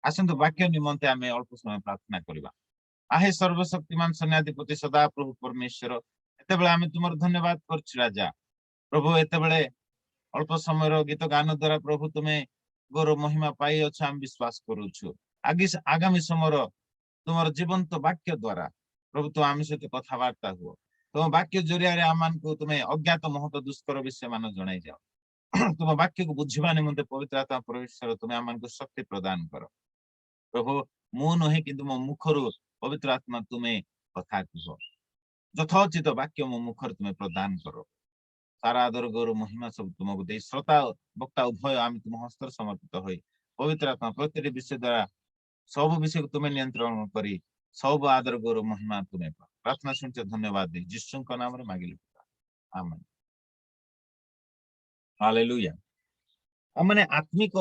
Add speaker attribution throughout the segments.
Speaker 1: आसंतु वाक्य निमंते आमे अल्प समय प्रार्थना करिबा। आहे सर्वशक्तिमान सेनाधिपति सदा प्रभु परमेश्वर एते बेले आमे तुमर धन्यवाद करछु राजा। प्रभु एते बेले अल्प समय गीत गान द्वारा प्रभु तुमे गोर महिमा पाई अछ हम विश्वास करूछु। आगामी समय तुमर जीवंत वाक्य द्वारा प्रभु तो आम सहित कथबार्ता हुआ तुम वाक्य जरिया आम को तुम्हें अज्ञात महत दुष्कर विषय मान जन जाओ तुम वाक्य को बुझा निमंते पवित्र आत्मा परमेश्वर तुम्हें आम को शक्ति प्रदान कर प्रभु मु नुहे कि मो मुखर पवित्र आत्मा तुम्हें कथा कह यथोचित वाक्य मो मुखर तुम्हें प्रदान कर सारा आदर गौर महिमा सब तुमको दे श्रोता वक्ता उभय आम तुम हस्तर समर्पित हो पवित्र आत्मा प्रत्येक विषय द्वारा सब विषय को तुम्हें नियंत्रण करी सब आदर गौर महिमा तुम्हें प्रार्थना शुणचे धन्यवाद दे यीशु का नाम रे मांगिली आमेन हालेलुया आमने आत्मिक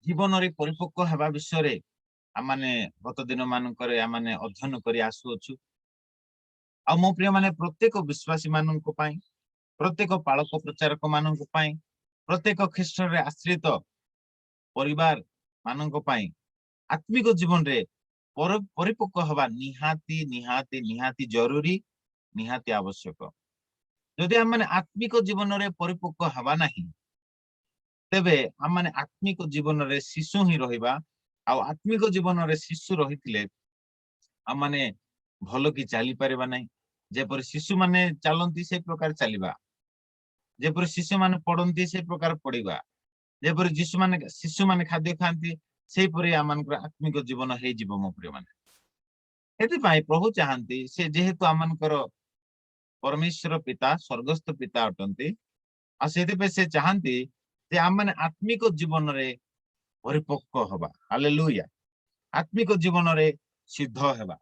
Speaker 1: जीवन रे परिपक्व हेबा विषय रे आमने गत दिन मानकर आमने अध्ययन करी आसुछु आ मो प्रिय माने प्रत्येक विश्वासी मानन को पाई प्रत्येक पालक प्रचारक मानन को पाई प्रत्येक ख्रीष्ट रे आश्रित परिवार मानन को पाई आत्मिक जीवन रे परिपक्व हवा निहाती निहाती निहाती जरूरी निहाती आवश्यक जदि हम माने आत्मिक जीवन रे परिपक्व हवा नहीं तेबे हम माने आत्मिक जीवन रे शिशु ही रहिबा आ आत्मिक जीवन रे शिशु रहिथिले हम माने भलो की चली परिबा नहीं जेपर शिशु माने चलंती से प्रकार चलीबा जेपर शिशु माने पढ़ंती से प्रकार पढ़ीबा जेपर शिशु माने खाद्य खांती से परे आमनकर आत्मिक जीवन हे जीव मो प्रिय माने एति पाई प्रभु चाहंती से जेहेतु आमनकर परमेश्वर पिता स्वर्गस्थ पिता अटंती आ सेति पे से चाहंती जे आम माने आत्मिक जीवन रे परिपक्व हबा हालेलुया आत्मिक जीवन रे सिद्ध हेबा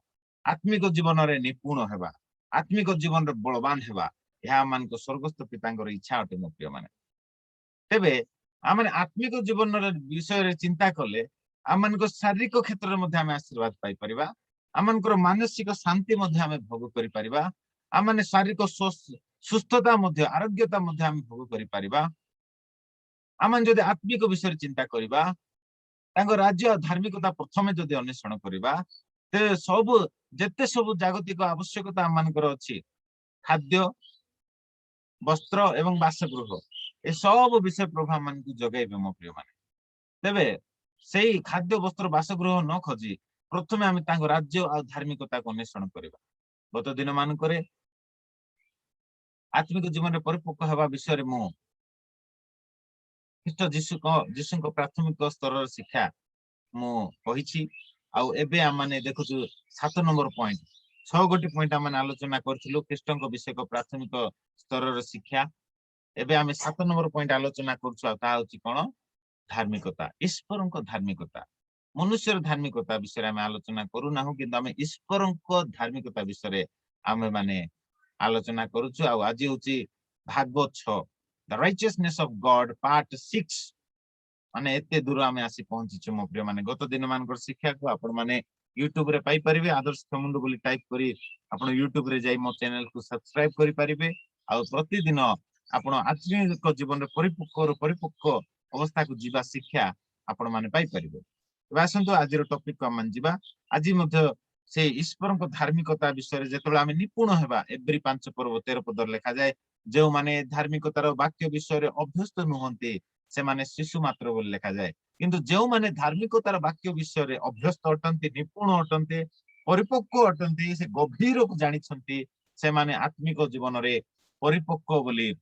Speaker 1: आत्मिक जीवन रे निपुण हेबा आत्मिक जीवन रे बलवान हेबा यह आमनकर स्वर्गस्थ पितांकर इच्छा अटे मो प्रिय माने तेबे आम आत्मिक जीवन विषय चिंता कले आम शारीरिक क्षेत्र में आशीर्वाद पाई आम मानसिक शांति आम भोग कर आम शारीरिक सुस्थता आरोग्यता आम भोग कर आम जदि आत्मिक विषय चिंता करवा राज्य धार्मिकता प्रथम जदि अन्वेषण करवा सब जेते सब जागतिक आवश्यकता आम अच्छी खाद्य वस्त्र एवं बासगृह ए सब विषय प्रभु मान जगेबे मो प्रिय माने तेबे सेही खाद्य वस्त्र बासगृह न खोजी प्रथमे आम राज्य आ धार्मिकता को अन्वेषण करवा गत दिन मानक आत्मिक जीवन में परिपक्व हवा विषय मु ख्रीष्ट जीशु प्राथमिक स्तर शिक्षा मु कहिछि आउ एबे आम माने देखुछु 7 नंबर पॉइंट 6 गोटी पॉइंट आम आलोचना करथिलु ख्रीष्ट विषय को प्राथमिक स्तर शिक्षा एबे आमे 7 नंबर पॉइंट आलोचना करछु ता होछि कोन धार्मिकता ईश्वरक धार्मिकता मनुष्यर धार्मिकता विषय आमे आलोचना करू नाहु किंतु आमे ईश्वरक धार्मिकता विषय आमे माने आलोचना करछु आ आज होछि भाग 6 the righteousness of God part 6 माने एते दूर आमे आसी पहुंचीछु मो प्रिय माने गत दिन मानकर शिक्षा को आपण माने YouTube रे पाई परिबे आदर्श खमुंड बोली टाइप करी आपण YouTube रे जाई मो चैनल को सब्सक्राइब करि परिबे आ प्रतिदिन आपण आत्मिक जीवन परिपक्व अवस्था को जीवा शिक्षा आपण माने पाई परिबे आसंतु आज टॉपिक को मान जीवा आज से ईश्वर धार्मिकता विषय जेतबे आमे निपुण हेबा एवरी 5 पर्व 13 पद लिखा जाए जो माने धार्मिकतार वाक्य विषय अभ्यस्त नुहंती से माने शिशु मात्र बोली लिखा जाए किंतु जो माने धार्मिकतार वाक्य विषय अभ्यस्त अटंती निपुण अटंती परिपक्व अटंती से गभीर को जानी छंती से माने आत्मिक जीवन रे परिपक्व बोली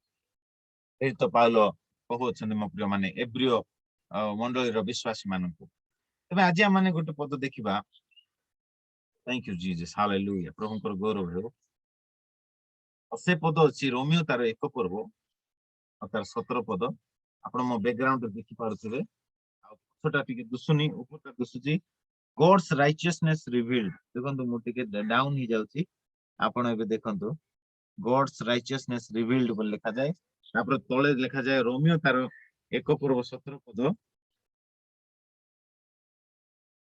Speaker 1: तो पाउलो कहउछन मो प्रिय माने एब्रियो मंडली रो विश्वासी मानन को तबे आज हम माने गोटे पद देखिबा थैंक यू जीसस हालेलुया प्रभु को गौरव हो से पद अछि रोमियो तार एक पर्व तार 17 पद आपण मो बैकग्राउंड देखि पारुथिबे आ पछटा टिके दुसुनी ऊपरटा दुसुची गॉड्स राइचियसनेस रिवील्ड देखंतु मु टिके डाउन ही जाउची आपण एबे देखंतु गॉड्स राइचियसनेस रिवील्ड बोल लिखा जाए तापर तळे लिखा जाए रोमियो तार एक पर्व 17 पद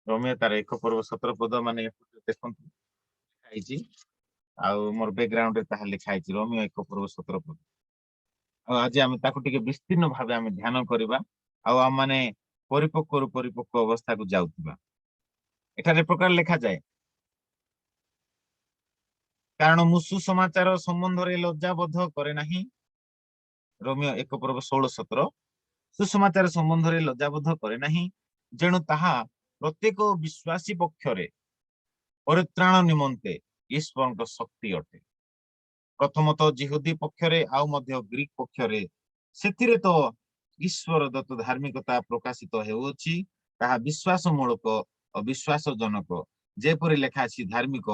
Speaker 1: रोमियो तार एक पर्व 17 पद माने देखंतु लिखाइची आ मोर बैकग्राउंड रे ताहा लिखाइची रोमियो एक पर्व 17 पद आज आम ताकू टिके विस्तीर्ण भावे आम ध्यान करवा आ माने ପରିପକ୍ୱରୁ ପରିପକ୍ୱ ଅବସ୍ଥାକୁ ଯାଉଥିବା। ଏଠାରେ ପ୍ରକାର ଲେଖାଯାଏ, କାରଣ ମୁଁ ସୁସମାଚାର ସମ୍ବନ୍ଧରେ ଲଜ୍ଜାବୋଧ କରେ ନାହିଁ। ରୋମିଓ 1:16-17। ସୁସମାଚାର ସମ୍ବନ୍ଧରେ ଲଜ୍ଜାବୋଧ କରେ ନାହିଁ, ଯେଣୁ ତାହା ପ୍ରତ୍ୟେକ ବିଶ୍ୱାସୀ ପକ୍ଷରେ ପରିତ୍ରାଣ ନିମନ୍ତେ ଈଶ୍ୱରଙ୍କ ଶକ୍ତି ଅଟେ। ପ୍ରଥମତଃ ଜିହୁଦୀ ପକ୍ଷରେ ଆଉ ମଧ୍ୟ ଗ୍ରୀକ ପକ୍ଷରେ ସେଥିରେ ତ ଈଶ୍ୱର ଦତ୍ତ ଧାର୍ମିକତା ପ୍ରକାଶିତ ହେଉଅଛି, ତାହା ବିଶ୍ୱାସ ମୂଳକ ଓ ବିଶ୍ୱାସ ଜନକ, ଯେପରି ଲେଖା ଅଛି, ଧାର୍ମିକ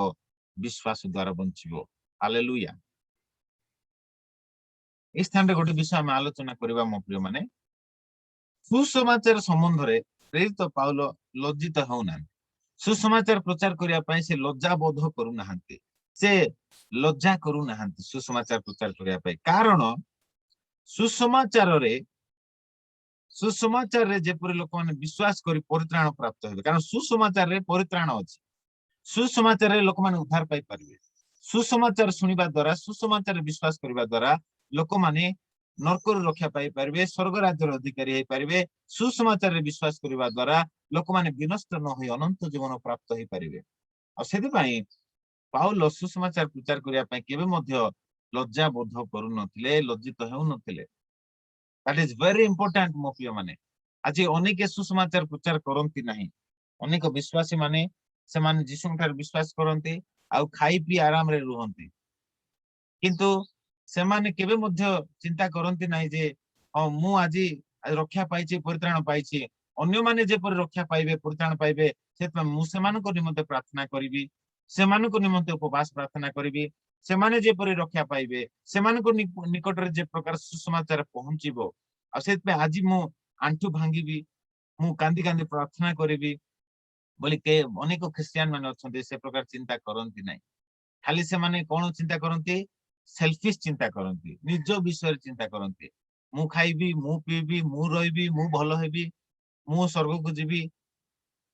Speaker 1: ବିଶ୍ୱାସ ଦ୍ୱାରା ବଞ୍ଚିବ। ହାଲେଲୁୟା। এই ସ୍ଥାନରେ ଗୋଟେ ବିଷୟ ଆମେ ଆଲୋଚନା କରିବା ମୋ ପ୍ରିୟ ମାନେ, ସୁସମାଚାର ସମ୍ବନ୍ଧରେ ପ୍ରେରିତ ପାଉଲ ଲଜ୍ଜିତ ହେଉନାହାନ୍ତି। ସୁସମାଚାର ପ୍ରଚାର କରିବା ପାଇଁ ସେ ଲଜ୍ଜା ବୋଧ କରୁନାହାନ୍ତି, ସେ ଲଜ୍ଜା କରୁନାହାନ୍ତି ସୁସମାଚାର ପ୍ରଚାର କରିବା ପାଇଁ। କାରଣ ସୁସମାଚାରରେ ଯେପରି ଲୋକମାନେ ବିଶ୍ୱାସ କରି ପରିତ୍ରାଣ ପ୍ରାପ୍ତ ହେବେ, କାରଣ ସୁସମାଚାରରେ ପରିତ୍ରାଣ ଅଛି। ସୁସମାଚାରରେ ଲୋକମାନେ ଉଦ୍ଧାର ପାଇପାରିବେ। ସୁସମାଚାର ଶୁଣିବା ଦ୍ୱାରା, ସୁସମାଚାର ବିଶ୍ୱାସ କରିବା ଦ୍ୱାରା ଲୋକମାନେ ନରକରୁ ରକ୍ଷା ପାଇପାରିବେ, ସ୍ୱର୍ଗ ରାଜ୍ୟର ଅଧିକାରୀ ହେଇପାରିବେ। ସୁସମାଚାରରେ ବିଶ୍ୱାସ କରିବା ଦ୍ୱାରା ଲୋକମାନେ ବିନଷ୍ଟ ନ ହୋଇ ଅନନ୍ତ ଜୀବନ ପ୍ରାପ୍ତ ହେଇପାରିବେ। ଆଉ ସେଥିପାଇଁ ପାଉଲ ସୁସମାଚାର ପ୍ରଚାର କରିବା ପାଇଁ କେବେ ମଧ୍ୟ ଲଜ୍ଜା ବୋଧ କରୁନଥିଲେ, ଲଜ୍ଜିତ ହେଉନଥିଲେ। That is very important ମୋ ପ୍ରିୟ ମାନେ। ଆଜି ଅନେକ ସୁସମାଚାର ପ୍ରଚାର କରନ୍ତି ନାହିଁ। ଅନେକ ବିଶ୍ୱାସୀ ମାନେ ସେମାନେ ଯୀଶୁଙ୍କ ଠାରେ ବିଶ୍ୱାସ କରନ୍ତି ଆଉ ଖାଇ ପିଇ ଆରାମରେ ରୁହନ୍ତି, କିନ୍ତୁ ସେମାନେ କେବେ ମଧ୍ୟ ଚିନ୍ତା କରନ୍ତି ନାହିଁ ଯେ ହଁ ମୁଁ ଆଜି ରକ୍ଷା ପାଇଛି, ପରିତ୍ରାଣ ପାଇଛି, ଅନ୍ୟମାନେ ଯେପରି ରକ୍ଷା ପାଇବେ, ପରିତ୍ରାଣ ପାଇବେ, ସେଥିପାଇଁ ମୁଁ ସେମାନଙ୍କ ନିମନ୍ତେ ପ୍ରାର୍ଥନା କରିବି, ସେମାନଙ୍କ ନିମନ୍ତେ ଉପବାସ ପ୍ରାର୍ଥନା କରିବି, ସେମାନେ ଯେପରି ରକ୍ଷା ପାଇବେ, ସେମାନଙ୍କ ନିକଟରେ ଯେ ପ୍ରକାର ସୁସମାଚାର ପହଞ୍ଚିବ। ଆଉ ସେଥିପାଇଁ ଆଜି ମୁଁ ଆଣ୍ଠୁ ଭାଙ୍ଗିବି, ମୁଁ କାନ୍ଦି କାନ୍ଦି ପ୍ରାର୍ଥନା କରିବି ବୋଲି ଅନେକ ଖ୍ରୀଷ୍ଟିଆନ ମାନେ ଅଛନ୍ତି, ସେ ପ୍ରକାର ଚିନ୍ତା କରନ୍ତି ନାହିଁ। ଖାଲି ସେମାନେ କଣ ଚିନ୍ତା କରନ୍ତି? ସେଲଫିଶ ଚିନ୍ତା କରନ୍ତି, ନିଜ ବିଷୟରେ ଚିନ୍ତା କରନ୍ତି। ମୁଁ ଖାଇବି, ମୁଁ ପିଇବି, ମୁଁ ରହିବି, ମୁଁ ଭଲ ହେବି, ମୁଁ ସ୍ୱର୍ଗକୁ ଯିବି,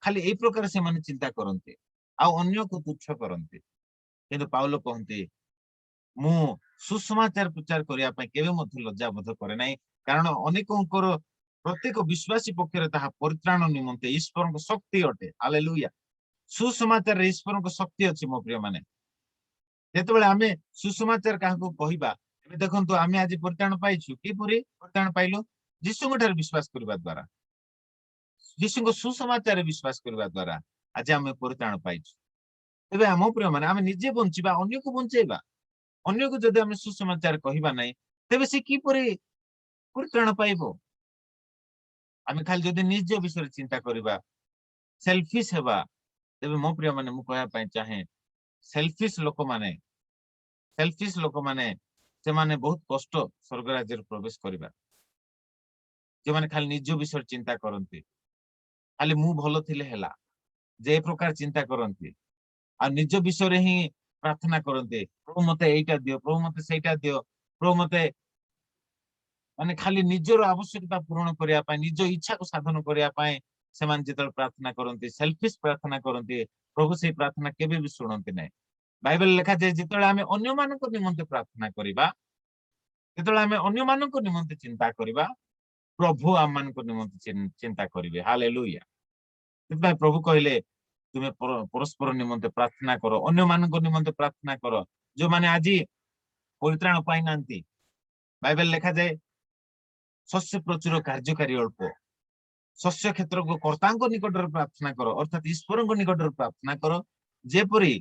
Speaker 1: ଖାଲି ଏଇ ପ୍ରକାର ସେମାନେ ଚିନ୍ତା କରନ୍ତି ଆଉ ଅନ୍ୟକୁ ତୁଚ୍ଛ କରନ୍ତି। କିନ୍ତୁ ପାଉଲ କହନ୍ତି, ମୁଁ ସୁସମାଚାର ପ୍ରଚାର କରିବା ପାଇଁ କେବେ ମଧ୍ୟ ଲଜ୍ଜା ବୋଧ କରେ ନାହିଁ, କାରଣ ଅନେକଙ୍କର ପ୍ରତ୍ୟେକ ବିଶ୍ୱାସୀ ପକ୍ଷରେ ତାହା ପରିତ୍ରାଣ ନିମନ୍ତେ ଈଶ୍ୱରଙ୍କ ଶକ୍ତି ଅଟେ। ହାଲେଲୁୟା। ସୁସମାଚାରରେ ଈଶ୍ୱରଙ୍କ ଶକ୍ତି ଅଛି ମୋ ପ୍ରିୟ ମାନେ। ଯେତେବେଳେ ଆମେ ସୁସମାଚାର କାହାକୁ କହିବା, ଏବେ ଦେଖନ୍ତୁ ଆମେ ଆଜି ପରିତ୍ରାଣ ପାଇଛୁ। କିପରି ପରିତ୍ରାଣ ପାଇଲୁ? ଯୀଶୁଙ୍କ ଠାରେ ବିଶ୍ୱାସ କରିବା ଦ୍ୱାରା, ଯୀଶୁଙ୍କ ସୁସମାଚାରରେ ବିଶ୍ୱାସ କରିବା ଦ୍ୱାରା ଆଜି ଆମେ ପରିତ୍ରାଣ ପାଇଛୁ। ଏବେ ଆମ ପ୍ରିୟ ମାନେ ଆମେ ନିଜେ ବଞ୍ଚିବା, ଅନ୍ୟକୁ ବଞ୍ଚେଇବା। ଅନ୍ୟକୁ ଯଦି ଆମେ ସୁସମାଚାର କହିବା ନାହିଁ, ତେବେ ସେ କିପରି ପରିତ୍ରାଣ ପାଇବ? ଆମେ ଖାଲି ଯଦି ନିଜ ବିଷୟରେ ଚିନ୍ତା କରିବା, ସେଲଫିଶ ହେବା, ତେବେ ମୋ ପ୍ରିୟ ମାନେ ମୁଁ କହିବା ପାଇଁ ଚାହେଁ, ସେଲଫିଶ ଲୋକମାନେ ସେମାନେ ବହୁତ କଷ୍ଟ ସ୍ୱର୍ଗ ରାଜ୍ୟରେ ପ୍ରବେଶ କରିବା। ଯେଉଁମାନେ ଖାଲି ନିଜ ବିଷୟରେ ଚିନ୍ତା କରନ୍ତି, ଖାଲି ମୁଁ ଭଲ ଥିଲେ ହେଲା, ଯେ ପ୍ରକାର ଚିନ୍ତା କରନ୍ତି ଆଉ ନିଜ ବିଷୟରେ ହିଁ ପ୍ରାର୍ଥନା କରନ୍ତି, ପ୍ରଭୁ ମତେ ଏଇଟା ଦିଅ, ପ୍ରଭୁ ମତେ ସେଇଟା ଦିଅ, ପ୍ରଭୁ ମତେ, ମାନେ ଖାଲି ନିଜର ଆବଶ୍ୟକତା ପୂରଣ କରିବା ପାଇଁ, ନିଜ ଇଚ୍ଛାକୁ ସାଧନ କରିବା ପାଇଁ ସେମାନେ ଯେତେବେଳେ ପ୍ରାର୍ଥନା କରନ୍ତି, ସେଲଫିଶ ପ୍ରାର୍ଥନା କରନ୍ତି, ପ୍ରଭୁ ସେଇ ପ୍ରାର୍ଥନା କେବେ ବି ଶୁଣନ୍ତି ନାହିଁ। ବାଇବେଲ ଲେଖାଯାଏ, ଯେତେବେଳେ ଆମେ ଅନ୍ୟମାନଙ୍କ ନିମନ୍ତେ ପ୍ରାର୍ଥନା କରିବା, ଯେତେବେଳେ ଆମେ ଅନ୍ୟମାନଙ୍କ ନିମନ୍ତେ ଚିନ୍ତା କରିବା, ପ୍ରଭୁ ଆମମାନଙ୍କ ନିମନ୍ତେ ଚିନ୍ତା କରିବେ। ହାଲେଲୁୟା। ସେଥିପାଇଁ ପ୍ରଭୁ କହିଲେ, ତୁମେ ପରସ୍ପର ନିମନ୍ତେ ପ୍ରାର୍ଥନା କର, ଅନ୍ୟମାନଙ୍କ ନିମନ୍ତେ ପ୍ରାର୍ଥନା କର, ଯୋଉମାନେ ଆଜି ପରିତ୍ରାଣ ପାଇନାହାନ୍ତି। ବାଇବେଲ ଲେଖାଯାଏ, ଶସ୍ୟ ପ୍ରଚୁର କାର୍ଯ୍ୟକାରୀ ଅଳ୍ପ। ଶସ୍ୟ କ୍ଷେତ୍ରକୁ କର୍ତ୍ତାଙ୍କ ନିକଟରେ ପ୍ରାର୍ଥନା କର, ଅର୍ଥାତ ଈଶ୍ୱରଙ୍କ ନିକଟରେ ପ୍ରାର୍ଥନା କର, ଯେପରି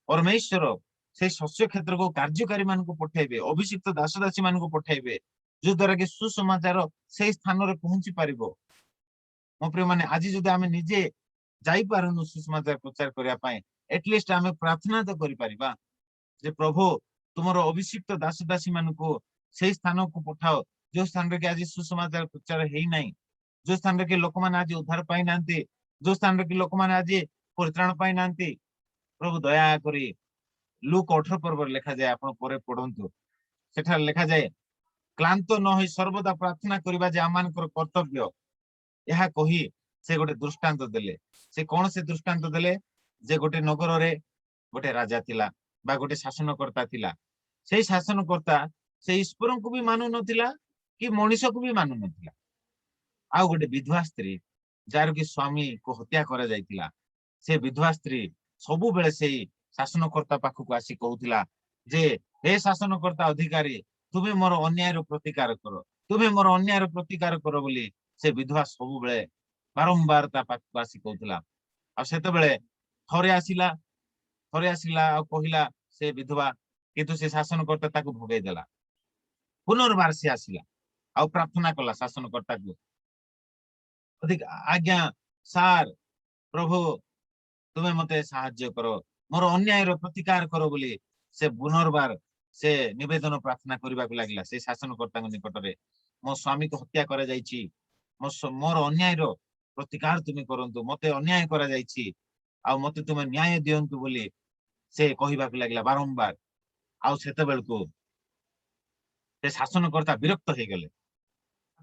Speaker 1: ପରମେଶ୍ୱର ସେଇ ଶସ୍ୟ କ୍ଷେତ୍ରକୁ କାର୍ଯ୍ୟକାରୀ ମାନଙ୍କୁ ପଠାଇବେ, ଅଭିଷିକ୍ତ ଦାସ ଦାସୀ ମାନଙ୍କୁ ପଠାଇବେ, ଯୋଉ ଦ୍ୱାରା କି ସୁସମାଚାର ସେଇ ସ୍ଥାନରେ ପହଞ୍ଚି ପାରିବ। ମୋ ପ୍ରିୟ ମାନେ, ଆଜି ଯଦି ଆମେ ନିଜେ ଯାଇପାରୁନୁ ସୁସମାଚାର ପ୍ରଚାର କରିବା ପାଇଁ, ଏଟଲିଷ୍ଟ ଆମେ ପ୍ରାର୍ଥନା ତ କରିପାରିବା ଯେ ପ୍ରଭୁ ତୁମର ଅଭିଷିକ୍ତ ଦାସ ଦାସୀ ମାନଙ୍କୁ ସେଇ ସ୍ଥାନକୁ ପଠାଅ, ଯୋଉ ସ୍ଥାନରେ କି ଆଜି ସୁସମାଚାର ପ୍ରଚାର ହେଇନାହିଁ, ଯୋଉ ସ୍ଥାନରେ କି ଲୋକମାନେ ଆଜି ଉଦ୍ଧାର ପାଇନାହାନ୍ତି, ଯୋଉ ସ୍ଥାନରେ କି ଲୋକମାନେ ଆଜି ପରିତ୍ରାଣ ପାଇନାହାନ୍ତି। ପ୍ରଭୁ ଦୟାକରି ଲୁକ 18 ପର୍ବରେ ଲେଖାଯାଏ, ଆପଣ ପରେ ପଢନ୍ତୁ, ସେଠାରେ ଲେଖାଯାଏ, କ୍ଳାନ୍ତ ନ ହୋଇ ସର୍ବଦା ପ୍ରାର୍ଥନା କରିବା ଯେ ଆମମାନଙ୍କର କର୍ତ୍ତବ୍ୟ। ଏହା କହି ସେ ଗୋଟେ ଦୃଷ୍ଟାନ୍ତ ଦେଲେ। ସେ କଣ ସେ ଦୃଷ୍ଟାନ୍ତ ଦେଲେ? ଯେ ଗୋଟେ ନଗରରେ ଗୋଟେ ରାଜା ଥିଲା ବା ଗୋଟେ ଶାସନକର୍ତ୍ତା ଥିଲା। ସେଇ ଶାସନକର୍ତ୍ତା ସେ ଈଶ୍ୱରଙ୍କୁ ବି ମାନୁ ନଥିଲା କି ମଣିଷକୁ ବି ମାନୁ ନଥିଲା। आउ गोटे विधवा स्त्री जार कि स्वामी को हत्या करा जायतिला से विधवा स्त्री सबु बेले सेई शासनकर्ता पाखक आसी कहूतिला जे हे शासनकर्ता अधिकारी तुमे मोर अन्याय रो प्रतिकार करो तुमे मोर अन्याय रो प्रतिकार करो बोली से विधवा सबु बेले बारंबार ता पाखक आसी कहूतिला आ सेते बेले थरे आसिला आ कहिला से विधवा किंतु से शासनकर्ता ताकू भगेई देला पुनर्बार से आसिला आ प्रार्थना कला शासनकर्ता को अधिक आज्ञा सार प्रभु तुमे मते साहाय्य करो मोर अन्याय रो प्रतिकार करो बोली से पुनर्बार से निवेदन प्रार्थना करबा को लागला से शासनकर्ता निकट रे मो स्वामी को हत्या करा जायछि मोर अन्याय रो प्रतिकार तुमे करंतु मते अन्याय करा जायछि आ मते तुमे न्याय दियंतु बोली से कहबा को लागला बारंबार आ सेते बेलको से शासनकर्ता विरक्त हो गले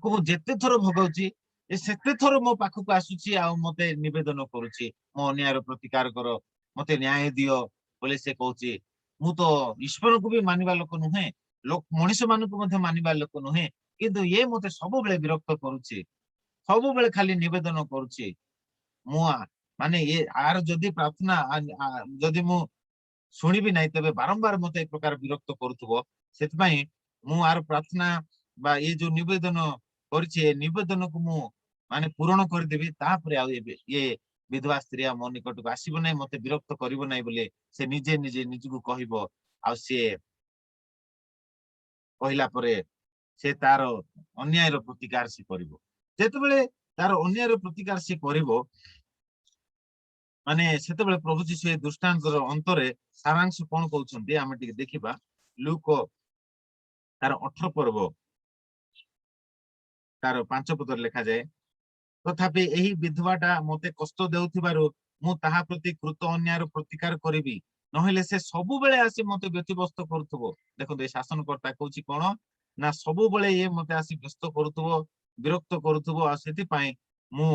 Speaker 1: को जेते थर भगाउछि ए सेते थर मो पाखक आसुछि आ मते निवेदन करूछि मो अन्याय रो प्रतिकार करो मते न्याय दियो बोले से कहूछि मु तो ईश्वर को भी मानिबा लोक नुहे लोक मनुष्य मान को मध्ये मानिबा लोक नुहे किंतु ये मते सब बेले विरक्त करूछि सब बेले खाली निवेदन करूछि मु माने ये आर जदी प्रार्थना जदी मु शुणिबी नहीं तबे बारंबार मते एक प्रकार विरक्त करूथबो सेत पई मु आर प्रार्थना बा ये जो निवेदन करछि निवेदन को मु माने पूर्ण कर देबी तापरे आ ये विधवा स्त्री मो निकट को आसीबो नै मते विरक्त करिवो नै बोले से निजे निजे निजको कहिबो आ से कहिला परे से तार अन्याय रो प्रतिकार से करिवो जेते बेले तार अन्याय रो प्रतिकार से करिवो माने सेते बेले प्रभु जी से दृष्टांत रो अंतरे सारांश कोन कहउछन्ती आमे टिके देखिबा लूक तार 18 पर्व तार 5 पदर लिखा जाए तथापि एही विधवाटा मते कष्ट देउथिबारु मु ताहा प्रति कृत अन्याय प्रतिकार करिबी नहेले से सबु बेले आसी मते व्यतिव्यस्त करूथबो देखो ए शासनकर्ता कहउछि कोन ना सबु बेले ये मते आसी व्यस्त करूथबो विरक्त करूथबो आ सेति पई मु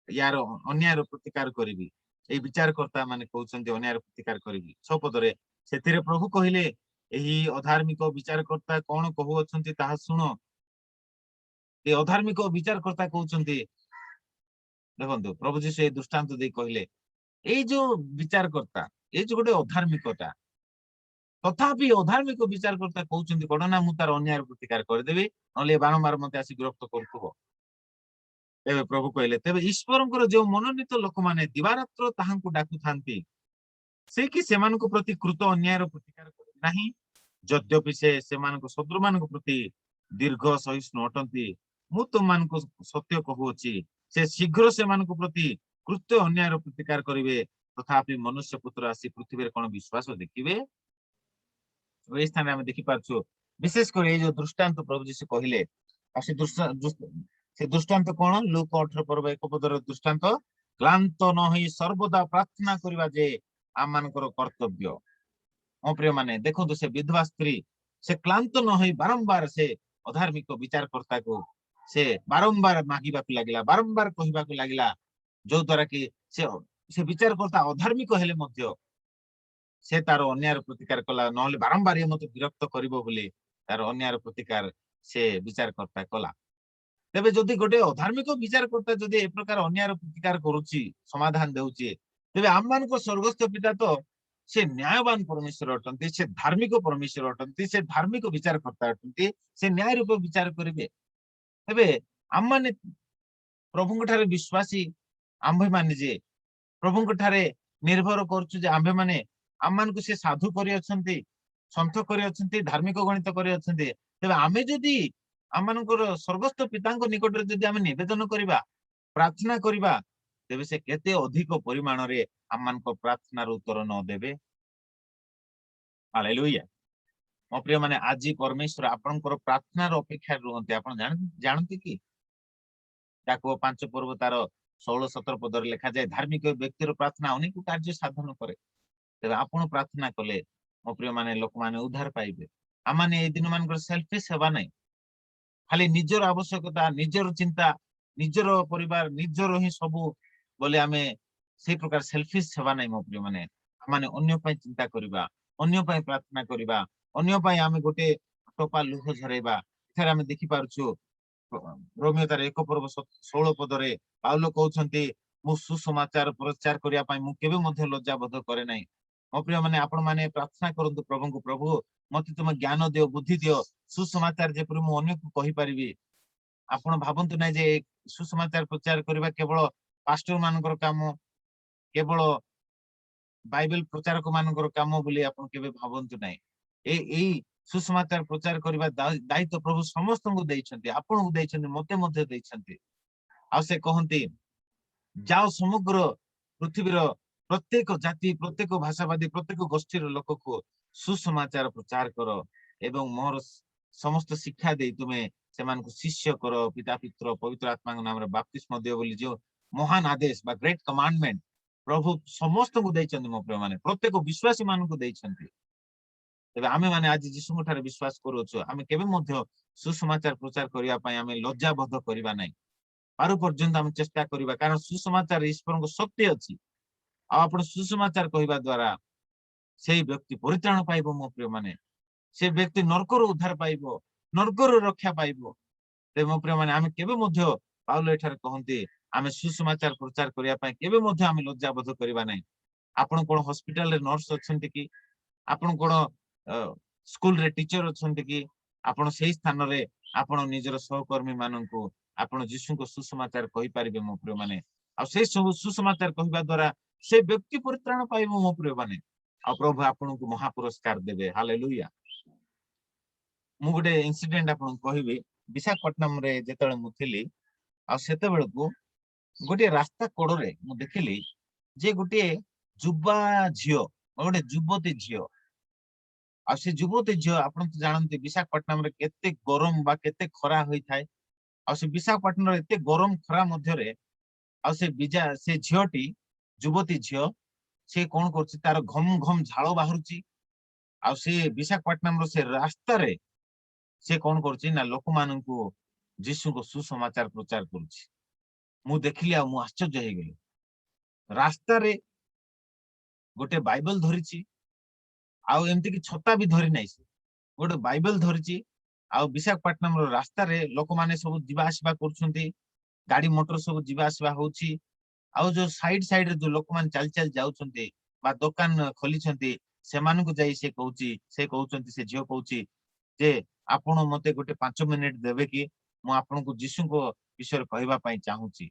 Speaker 1: यार अन्याय प्रतिकार करिबी ए विचारकर्ता माने कहउछन्ती अन्याय प्रतिकार करिबी 6 पदरे सेतिरे प्रभु कहिले एही अधार्मिक विचारकर्ता कोन कहू अछन्ती ताहा सुनो ए अधार्मिक विचारकर्ता कहउछन्ती देखो प्रभु जी से दृष्टांत दे कहले ए जो विचारकर्ता ए जो गोटे अधार्मिकता तथापि अधार्मिक विचारकर्ता कहउछन्ती कोन ना मु तार अन्याय प्रतिकार करदेबी नले बारंबार मते आसी विरक्त करथबो एबे प्रभु कहले तेबे ईश्वरंकर जो मनोनीत लोक माने दिवारात्र ताहांकु डाकु थांती से कि सेमानको प्रति कृत अन्याय प्रतिकार करे नाही यद्यपि से सेमानको शत्रु मानको प्रति दीर्घ सहिष्णु अटंती मु तुममानको सत्य कहूछि से शीघ्र सेमानको प्रति कृत्य अन्याय प्रतिकार करिवे तथापि मनुष्य पुत्र आसी पृथ्वी रे कोन विश्वास देखिबे ए स्थान हम देखि पाछु विशेष कर ए जो दृष्टांत प्रभु जी से कहिले से दृष्टांत कोन लूक 18 पर्व 1 पदर दृष्टांत क्लांत न होई सर्वदा प्रार्थना करिवा जे आमानकर कर्तव्य मो प्रिय माने देखो तो से विधवा स्त्री से क्लांत न होई बारंबार से अधार्मिक विचारकर्ता को से बारंबार मागिबा को लागिला बारंबार कहिबा को लागिला जो द्वारा कि से विचारकर्ता अधार्मिक हेले मध्य से तार अन्याय प्रतिकार कला नहले बारंबार ये मते विरक्त करिवो बोली तार अन्याय प्रतिकार से विचारकर्ता कला तेबे जदि गोटे अधार्मिक विचारकर्ता जदि ए प्रकार अन्याय प्रतिकार करूची समाधान देउची तेबे आम्मान को स्वर्गस्थ पिता तो से न्यायवान परमेश्वर अटंती से धार्मिक परमेश्वर अटंती से धार्मिक विचारकर्ता अटंती से न्याय रूप विचार करिवे तेबे आम माने प्रभु ठारे विश्वासी आम्भे माने जे प्रभु ठारे निर्भर करछु जे आम्भे माने आम्मान को से साधु करि अछंती संत करि अछंती धार्मिक गणित करि अछंती तेबे आमे जदि आमनकर स्वर्गस्थ पितांक निकट रे जदि आमे निवेदन करिबा प्रार्थना करिबा तेबे से केते अधिक परिमाण रे आमनक प्रार्थना रो उत्तर न देबे हालेलुया मो प्रिय माने आज परमेश्वर आपनकर प्रार्थना रो अपेक्षा रहंते आपन जानती कि याकूब 5 पर्व तार 16-17 पदर लिखा जाए धार्मिक व्यक्तिर प्रार्थना अनेक कार्य साधन करे तेबे आपण प्रार्थना कले मो प्रिय माने लोक माने उद्धार पाइबे आ माने ए दिन मानकर सेल्फिश हेबा नै खाली निजर आवश्यकता निजर चिंता निजर परिवार निजर ही सबु बोले आमे से प्रकार सेल्फिश हेबा नै मो प्रिय माने माने अन्य पय चिंता करिबा अन्य पय प्रार्थना करिबा अन्य पय आमे गोटे टोपा लुह झरेबा एथरे आमे देखि पारछु रोमियो तार 1 पर्व 16 पदरे पाउलो कहउछन्ती मु सुसमाचार प्रचार करिया पई मु केबे मध्ये लज्जा बोध करे नै। मो प्रिय माने आपण माने प्रार्थना करंतु प्रभु को, प्रभु मते तुम ज्ञान दियो, बुद्धि दियो, सुसमाचार जेपरि मु अन्य को कहि परिबी। आपण भाबंतु नै जे सुसमाचार प्रचार करबा केवल पास्टर मानकर काम, केवल बाइबल प्रचारक मानकर काम बोली आपण केबे भाबंतु नै। एई सुसमाचार प्रचार करबा दायित्व प्रभु समस्त को दैछन्ती, आपण को दैछन्ती, मते मध्ये दैछन्ती। आ से कहंती जाओ समग्र पृथ्वीर प्रत्येक जाति, प्रत्येक भाषावादी, प्रत्येक गोष्ठीर लोक को सुसमाचार प्रचार करो एवं मोर समस्त शिक्षा दे तुम्हें सेमान को शिष्य करो, पिता पुत्र पवित्र आत्मा नाम रे बपतिस्मा दियो बोली जो महान आदेश बा ग्रेट कमांडमेंट प्रभु समस्त को दैछन्ती। मो प्रिय माने प्रत्येक विश्वासी मान को दैछन्ती। तेबे आमे माने आज यीशु ठारे विश्वास करूछु, आमे केबे मध्ये सुसमाचार प्रचार करिया पई आमे लज्जा बोध करिबा नै। पारु पर्यंत आमे चेष्टा करिबा, कारण सुसमाचार ईश्वर को शक्ति अछि। आ आपण सुसमाचार कहिबा द्वारा से व्यक्ति परित्राण पाइबो। मो प्रिय माने से व्यक्ति नरकर उद्धार पाइबो, नरकर रक्षा पाइबो। ते मो प्रिय माने आमे केबे मध्ये पाउलो एठारे कहंती आमे सुसमाचार प्रचार करिया पई केबे मध्ये आमे लज्जा बोध करिबा नै। आपण कोन हॉस्पिटल रे नर्स अछंती कि, आपण कोन स्कूल रे टीचर अछंती कि, आपण सेही स्थान रे आपण निजर सहकर्मी माननकु आपण यीशु को सुसमाचार कहि परिबे। मो प्रिय माने आ से सुसमाचार कहिबा द्वारा से व्यक्ति परित्राण पाइबो। मो प्रिय माने आ प्रभु आपण को महापुरस्कार देबे। हालेलुया। मु गोटे इंसिडेंट आपण कहिबे, विशाखापट्टनम रे जेतळे मु थिली आ सेते बेलकु गोटे रास्ता कोडरे मु देखिली जे गोटे जुबा झियो, गोटे जुबती झियो। आ से जुबती झियो आपण तो जानते विशाखापट्टनम रे केते गरम बा केते खरा होई थाए। आ से विशाखापट्टनम रे एते गरम खरा मध्य रे आ से झियोटी जुबती झियो से कोन करछि तार घम घम झाळ बाहरुछि। आ से विशाखापट्टनम रो से रास्ता रे से कोन करछि ना लोक माननकु यीशु को सुसमाचार प्रचार करूछि। मु देखिली आ मु आश्चर्य हे गेली। रास्ता रे गोटे बाइबल धरिछि, आ एमति कि छता भी धरि नाइ, से गोटे बाइबल धरिछि। आ विशाखापट्टनम रो रास्ता रे लोक माने सब जिबा आसीबा करछन्ती, गाड़ी मोटर सब जिबा आसीबा होछि। आ जो साइड साइड रे जो लोक मान चल चल जाउछन्ती बा दुकान खोली छन्ती, सेमान को जाई से कहउछि, से कहउछन्ती, से झियो कहउछि जे आपण मते गोटे 5 मिनिट देबे कि मु आपण को यीशु को विषय कहबा पई चाहूछि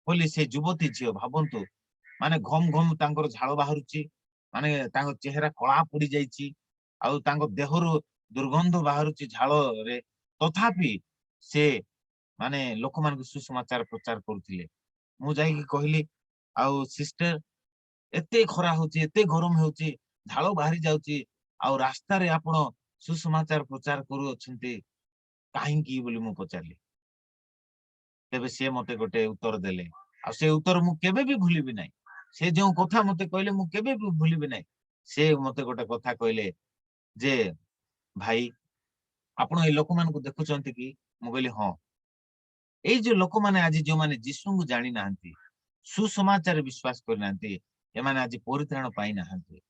Speaker 1: बोली। से युवती झियो भाबंतु माने घम घम तांकर झाळ बाहरुछि, माने तांको चेहरा कळा पड़ी जाईछि, आ तांको देहरु दुर्गंध बाहरुछि झाळ रे। तथापि से माने लोक मान को सुसमाचार प्रचार करथिले। मु जाई कि कहली आ सिस्टर एते खरा होछि, एते गरम होछि, झाळ बाहरी जाउछि, आ रास्ता रे आपण सुसमाचार प्रचार करू अछन्ती काहेकि बोली मु पचारली। तेबे से मते गोटे उत्तर देले, आ से उत्तर मु केबे भी भूलिबि नै। से जो कथा मते कहले मु केबे भी भूलिबि नै। से मते गोटे कथा कहले जे भाई आपण ए लोक मान को देखुचंती कि? मु कहली हां। एई जो लोक माने आज जो माने यीशु को जानि नाहंती, सुसमाचार विश्वास कर नाहंती, ए माने आज परित्राण पाई नाहंती।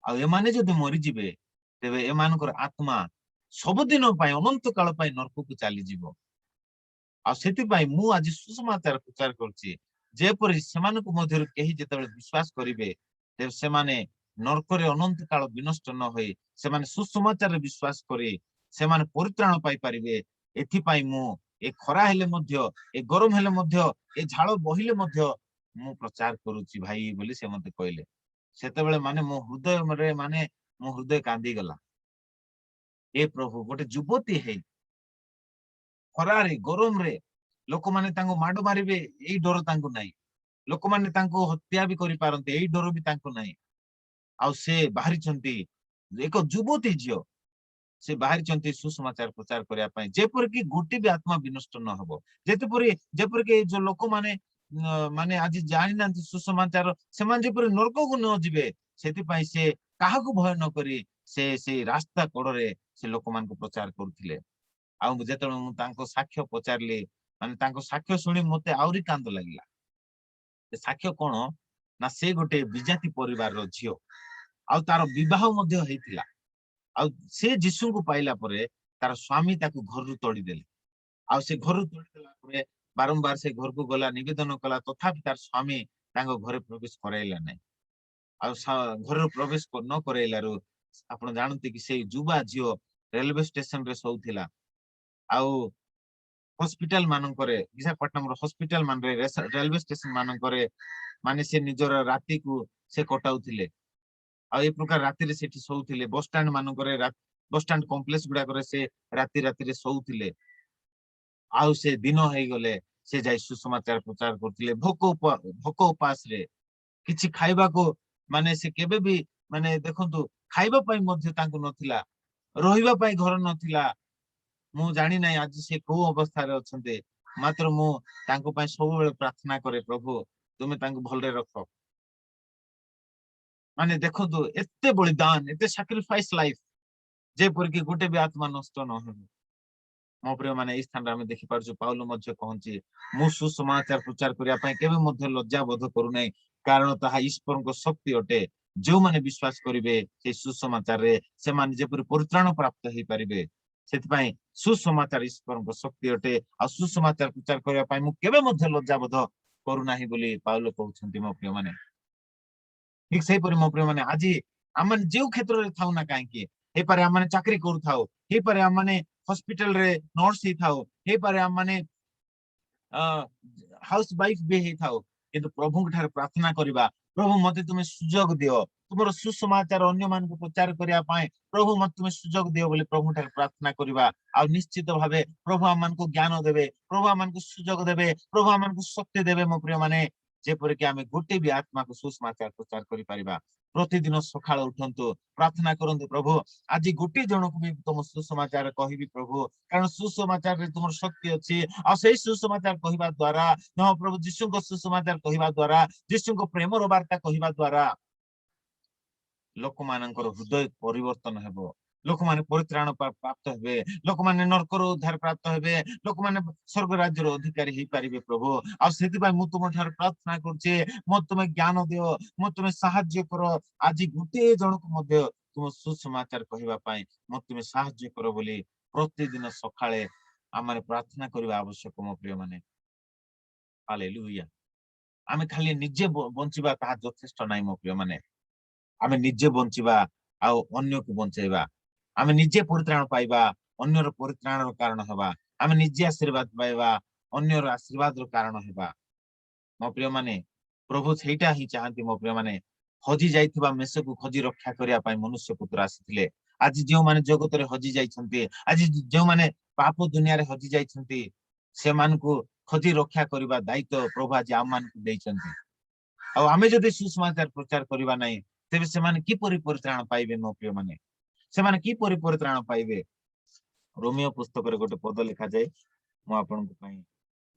Speaker 1: आ ए माने जदि मरि जिवे तेबे ए मानकर आत्मा सब दिन पाई अनंत काल पाई नरक को चली जीवो। आ सेति पाई मु आज सुसमाचार प्रचार करछि, जेपरि सेमानक मध्यरु केही जेतेबेले विश्वास करिवे तेबे सेमाने नरक रे अनंत काल विनष्ट न होई सेमाने सुसमाचार विश्वास करि सेमाने परित्राण पाई परिवे। एथि पाई मु ए खरा हेले मध्य, ए गरम हेले मध्य, ए झाळ बहिले मध्य मु प्रचार करूछि भाई बोली से मते कहले। सेतेबेले माने मो हृदय रे माने मो हृदय कांदी गला। ए प्रभु गोटे युवती है खरारे गरम रे लोक माने तांको माडो मारिबे एई डर तांको नाही, लोक माने तांको हत्या भी करि पारंते एई डर भी तांको नाही। आ से बाहरी छंती एक युवती झियो, से बाहरी छंती सुसमाचार प्रचार करिया पई जेपर कि गोटी भी आत्मा विनष्ट न हबो। जेपर कि जो लोक माने माने आज जानि नांती सुसमाचार सेमान जेपर नरक को न जिवे सेति पई से काहाकू भय न करी से रास्ता कोडरे से लोक मान को प्रचार करथिले। आ जेतेबेले मु तांको साक्ष्य पचारली माने तांको साक्ष्य सुनी मते आउरी कांद लागिला। ए साक्ष्य कोन ना से गोटे विजाति परिवार रो झियो, आ तार विवाह मध्ये हेतिला। आ से यीशु को पाइला परे तार स्वामी ताको घर रु तोड़ी देले। ଆଉ ସେ ଘରୁ ତୋଳିଦେଲା ପରେ ବାରମ୍ବାର ସେ ଘରକୁ ଗଲା, ନିବେଦନ କଲା, ତଥାପି ତାର ସ୍ୱାମୀ ତାଙ୍କ ଘରେ ପ୍ରବେଶ କରାଇଲା ନାହିଁ। ଆଉ ଘରରୁ ପ୍ରବେଶ ନ କରାଇଲାରୁ ଆପଣ ଜାଣନ୍ତି କି ସେଇ ଯୁବା ଝିଅ ରେଲୱେ ଷ୍ଟେସନରେ ଶୋଉଥିଲା। ଆଉ ହସ୍ପିଟାଲ ମାନଙ୍କରେ, ବିଶାଖାପଟନମର ହସ୍ପିଟାଲ ମାନଙ୍କରେ, ରେଲୱେ ଷ୍ଟେସନ ମାନଙ୍କରେ ମାନେ ସେ ନିଜର ରାତିକୁ ସେ କଟାଉଥିଲେ। ଆଉ ଏ ପ୍ରକାର ରାତିରେ ସେଠି ଶୋଉଥିଲେ। ବସଷ୍ଟାଣ୍ଡ ମାନଙ୍କରେ, ବସଷ୍ଟାଣ୍ଡ କମ୍ପ୍ଲେକ୍ସ ଗୁଡାକରେ ସେ ରାତିରେ ଶୋଉଥିଲେ। ଆଉ ସେ ଦିନ ହେଇଗଲେ ସେ ଯାଇ ସୁସମାଚାର ପ୍ରଚାର କରୁଥିଲେ। ଭୋକ ଉପାସରେ କିଛି ଖାଇବାକୁ ମାନେ ସେ କେବେ ବି ମାନେ ଦେଖନ୍ତୁ, ଖାଇବା ପାଇଁ ମଧ୍ୟ ତାଙ୍କୁ ନଥିଲା, ରହିବା ପାଇଁ ଘର ନଥିଲା। ମୁଁ ଜାଣି ନାହିଁ ଆଜି ସେ କୋଉ ଅବସ୍ଥାରେ ଅଛନ୍ତି, ମାତ୍ର ମୁଁ ତାଙ୍କ ପାଇଁ ସବୁବେଳେ ପ୍ରାର୍ଥନା କରେ, ପ୍ରଭୁ ତୁମେ ତାଙ୍କୁ ଭଲରେ ରଖ। ମାନେ ଦେଖନ୍ତୁ, ଏତେ ବଳିଦାନ, ଏତେ ସାକ୍ରିଫାଇସ୍ ଲାଇଫ, ଯେପରିକି ଗୋଟେ ବି ଆତ୍ମା ନଷ୍ଟ ନ ହେବ। ମୋ ପ୍ରିୟ ମାନେ, ଏଇ ସ୍ଥାନରେ ଆମେ ଦେଖିପାରୁଛୁ ପାଉଲ ମଧ୍ୟ କହନ୍ତି, ମୁଁ ସୁସମାଚାର ପ୍ରଚାର କରିବା ପାଇଁ କେବେ ମଧ୍ୟ ଲଜ୍ଜା ବୋଧ କରୁନାହିଁ, କାରଣ ତାହା ଈଶ୍ୱରଙ୍କ ଶକ୍ତି ଅଟେ। ଯୋଉମାନେ ବିଶ୍ୱାସ କରିବେ ସେଇ ସୁସମାଚାରରେ, ସେମାନେ ଯେପରି ପରିତ୍ରାଣ ପ୍ରାପ୍ତ ହେଇପାରିବେ। ସେଥିପାଇଁ ସୁସମାଚାର ଈଶ୍ୱରଙ୍କ ଶକ୍ତି ଅଟେ। ଆଉ ସୁସମାଚାର ପ୍ରଚାର କରିବା ପାଇଁ ମୁଁ କେବେ ମଧ୍ୟ ଲଜ୍ଜା ବୋଧ କରୁନାହିଁ ବୋଲି ପାଉଲ କହୁଛନ୍ତି। ମୋ ପ୍ରିୟ ମାନେ, ଠିକ ସେଇପରି ମୋ ପ୍ରିୟ ମାନେ, ଆଜି ଆମେ ଯୋଉ କ୍ଷେତ୍ରରେ ଥାଉ ନା କାହିଁକି, ହେଇପାରେ ଆମେ ଚାକିରି କରୁଥାଉ, ହେଇପାରେ ଆମେ ହସ୍ପିଟାଲରେ ନର୍ସ ହେଇଥାଉ, ହେଇପାରେ ଆମେ ହାଉସ ୱାଇଫ ବି ହେଇଥାଉ, କିନ୍ତୁ ପ୍ରଭୁଙ୍କ ଠାରେ ପ୍ରାର୍ଥନା କରିବା, ପ୍ରଭୁ ମତେ ତୁମେ ସୁଯୋଗ ଦିଅ, ତୁମର ସୁସମାଚାର ଅନ୍ୟମାନଙ୍କୁ ପ୍ରଚାର କରିବା ପାଇଁ ପ୍ରଭୁ ମତେ ତୁମେ ସୁଯୋଗ ଦିଅ ବୋଲି ପ୍ରଭୁଙ୍କ ଠାରେ ପ୍ରାର୍ଥନା କରିବା। ଆଉ ନିଶ୍ଚିତ ଭାବେ ପ୍ରଭୁ ଆମମାନଙ୍କୁ ଜ୍ଞାନ ଦେବେ, ପ୍ରଭୁ ଆମମାନଙ୍କୁ ସୁଯୋଗ ଦେବେ, ପ୍ରଭୁ ଆମମାନଙ୍କୁ ଶକ୍ତି ଦେବେ। ମୋ ପ୍ରିୟ ମାନେ, ଯେପରିକି ଆମେ ଗୋଟେ ବି ଆତ୍ମାକୁ ସୁସମାଚାର ପ୍ରଚାର କରିପାରିବା। ପ୍ରତିଦିନ ସକାଳ ଉଠନ୍ତୁ, ପ୍ରାର୍ଥନା କରନ୍ତୁ, ପ୍ରଭୁ ଆଜି ଗୋଟେ ଜଣକୁ ବି ତୁମ ସୁସମାଚାର କହିବି ପ୍ରଭୁ, କାରଣ ସୁସମାଚାରରେ ତୁମର ଶକ୍ତି ଅଛି। ଆଉ ସେଇ ସୁସମାଚାର କହିବା ଦ୍ଵାରା, ପ୍ରଭୁ ଯୀଶୁଙ୍କ ସୁସମାଚାର କହିବା ଦ୍ଵାରା, ଯୀଶୁଙ୍କ ପ୍ରେମର ବାର୍ତ୍ତା କହିବା ଦ୍ଵାରା ଲୋକମାନଙ୍କର ହୃଦୟ ପରିବର୍ତ୍ତନ ହେବ, ଲୋକମାନେ ପରିତ୍ରାଣ ପ୍ରାପ୍ତ ହେବେ, ଲୋକମାନେ ନର୍କରୁ ଉଦ୍ଧାର ପ୍ରାପ୍ତ ହେବେ, ଲୋକମାନେ ସ୍ୱର୍ଗ ରାଜ୍ୟର ଅଧିକାରୀ ହେଇପାରିବେ। ପ୍ରଭୁ, ଆଉ ସେଥିପାଇଁ ମୁଁ ତୁମ ଠାରୁ ପ୍ରାର୍ଥନା କରୁଛି, ମୋ ତୁମେ ଜ୍ଞାନ ଦିଅ, ମୋ ତୁମେ ସାହାଯ୍ୟ କର। ଆଜି ଗୋଟିଏ ଜଣକୁ ମଧ୍ୟ ତୁମ ସୁସମାଚାର କହିବା ପାଇଁ ମୋ ତୁମେ ସାହାଯ୍ୟ କର ବୋଲି ପ୍ରତିଦିନ ସକାଳେ ଆମେ ପ୍ରାର୍ଥନା କରିବା ଆବଶ୍ୟକ। ମୋ ପ୍ରିୟ ମାନେ, ହାଲେଲୁୟା। ଆମେ ଖାଲି ନିଜେ ବଞ୍ଚିବା ତାହା ଯଥେଷ୍ଟ ନାହିଁ। ମୋ ପ୍ରିୟ ମାନେ, ଆମେ ନିଜେ ବଞ୍ଚିବା ଆଉ ଅନ୍ୟକୁ ବଞ୍ଚେଇବା। ଆମେ ନିଜେ ପରିତ୍ରାଣ ପାଇବା, ଅନ୍ୟର ପରିତ୍ରାଣର କାରଣ ହେବା। ଆମେ ନିଜେ ଆଶୀର୍ବାଦ ପାଇବା, ଅନ୍ୟର ଆଶୀର୍ବାଦର କାରଣ ହେବା। ମୋ ପ୍ରିୟ ମାନେ, ପ୍ରଭୁ ସେଇଟା ହିଁ ଚାହାନ୍ତି। ମୋ ପ୍ରିୟ ମାନେ, ହଜି ଯାଇଥିବା ମେଷକୁ ଖୋଜି ରକ୍ଷା କରିବା ପାଇଁ ମନୁଷ୍ୟ ପୁତ୍ର ଆସିଥିଲେ। ଆଜି ଯେଉଁମାନେ ଜଗତରେ ହଜି ଯାଇଛନ୍ତି, ଆଜି ଯେଉଁମାନେ ପାପ ଦୁନିଆରେ ହଜି ଯାଇଛନ୍ତି, ସେମାନଙ୍କୁ ଖୋଜି ରକ୍ଷା କରିବା ଦାୟିତ୍ୱ ପ୍ରଭୁ ଆଜି ଆମମାନଙ୍କୁ ଦେଇଛନ୍ତି। ଆଉ ଆମେ ଯଦି ସୁସମାଚାର ପ୍ରଚାର କରିବା ନାହିଁ, ତେବେ ସେମାନେ କିପରି ପରିତ୍ରାଣ ପାଇବେ? ମୋ ପ୍ରିୟ ମାନେ, ସେମାନେ କିପରି ପରିତ୍ରାଣ ପାଇବେ? ରୋମିଓ ପୁସ୍ତକରେ ଗୋଟେ ପଦ ଲେଖାଯାଏ, ମୁଁ ଆପଣଙ୍କ ପାଇଁ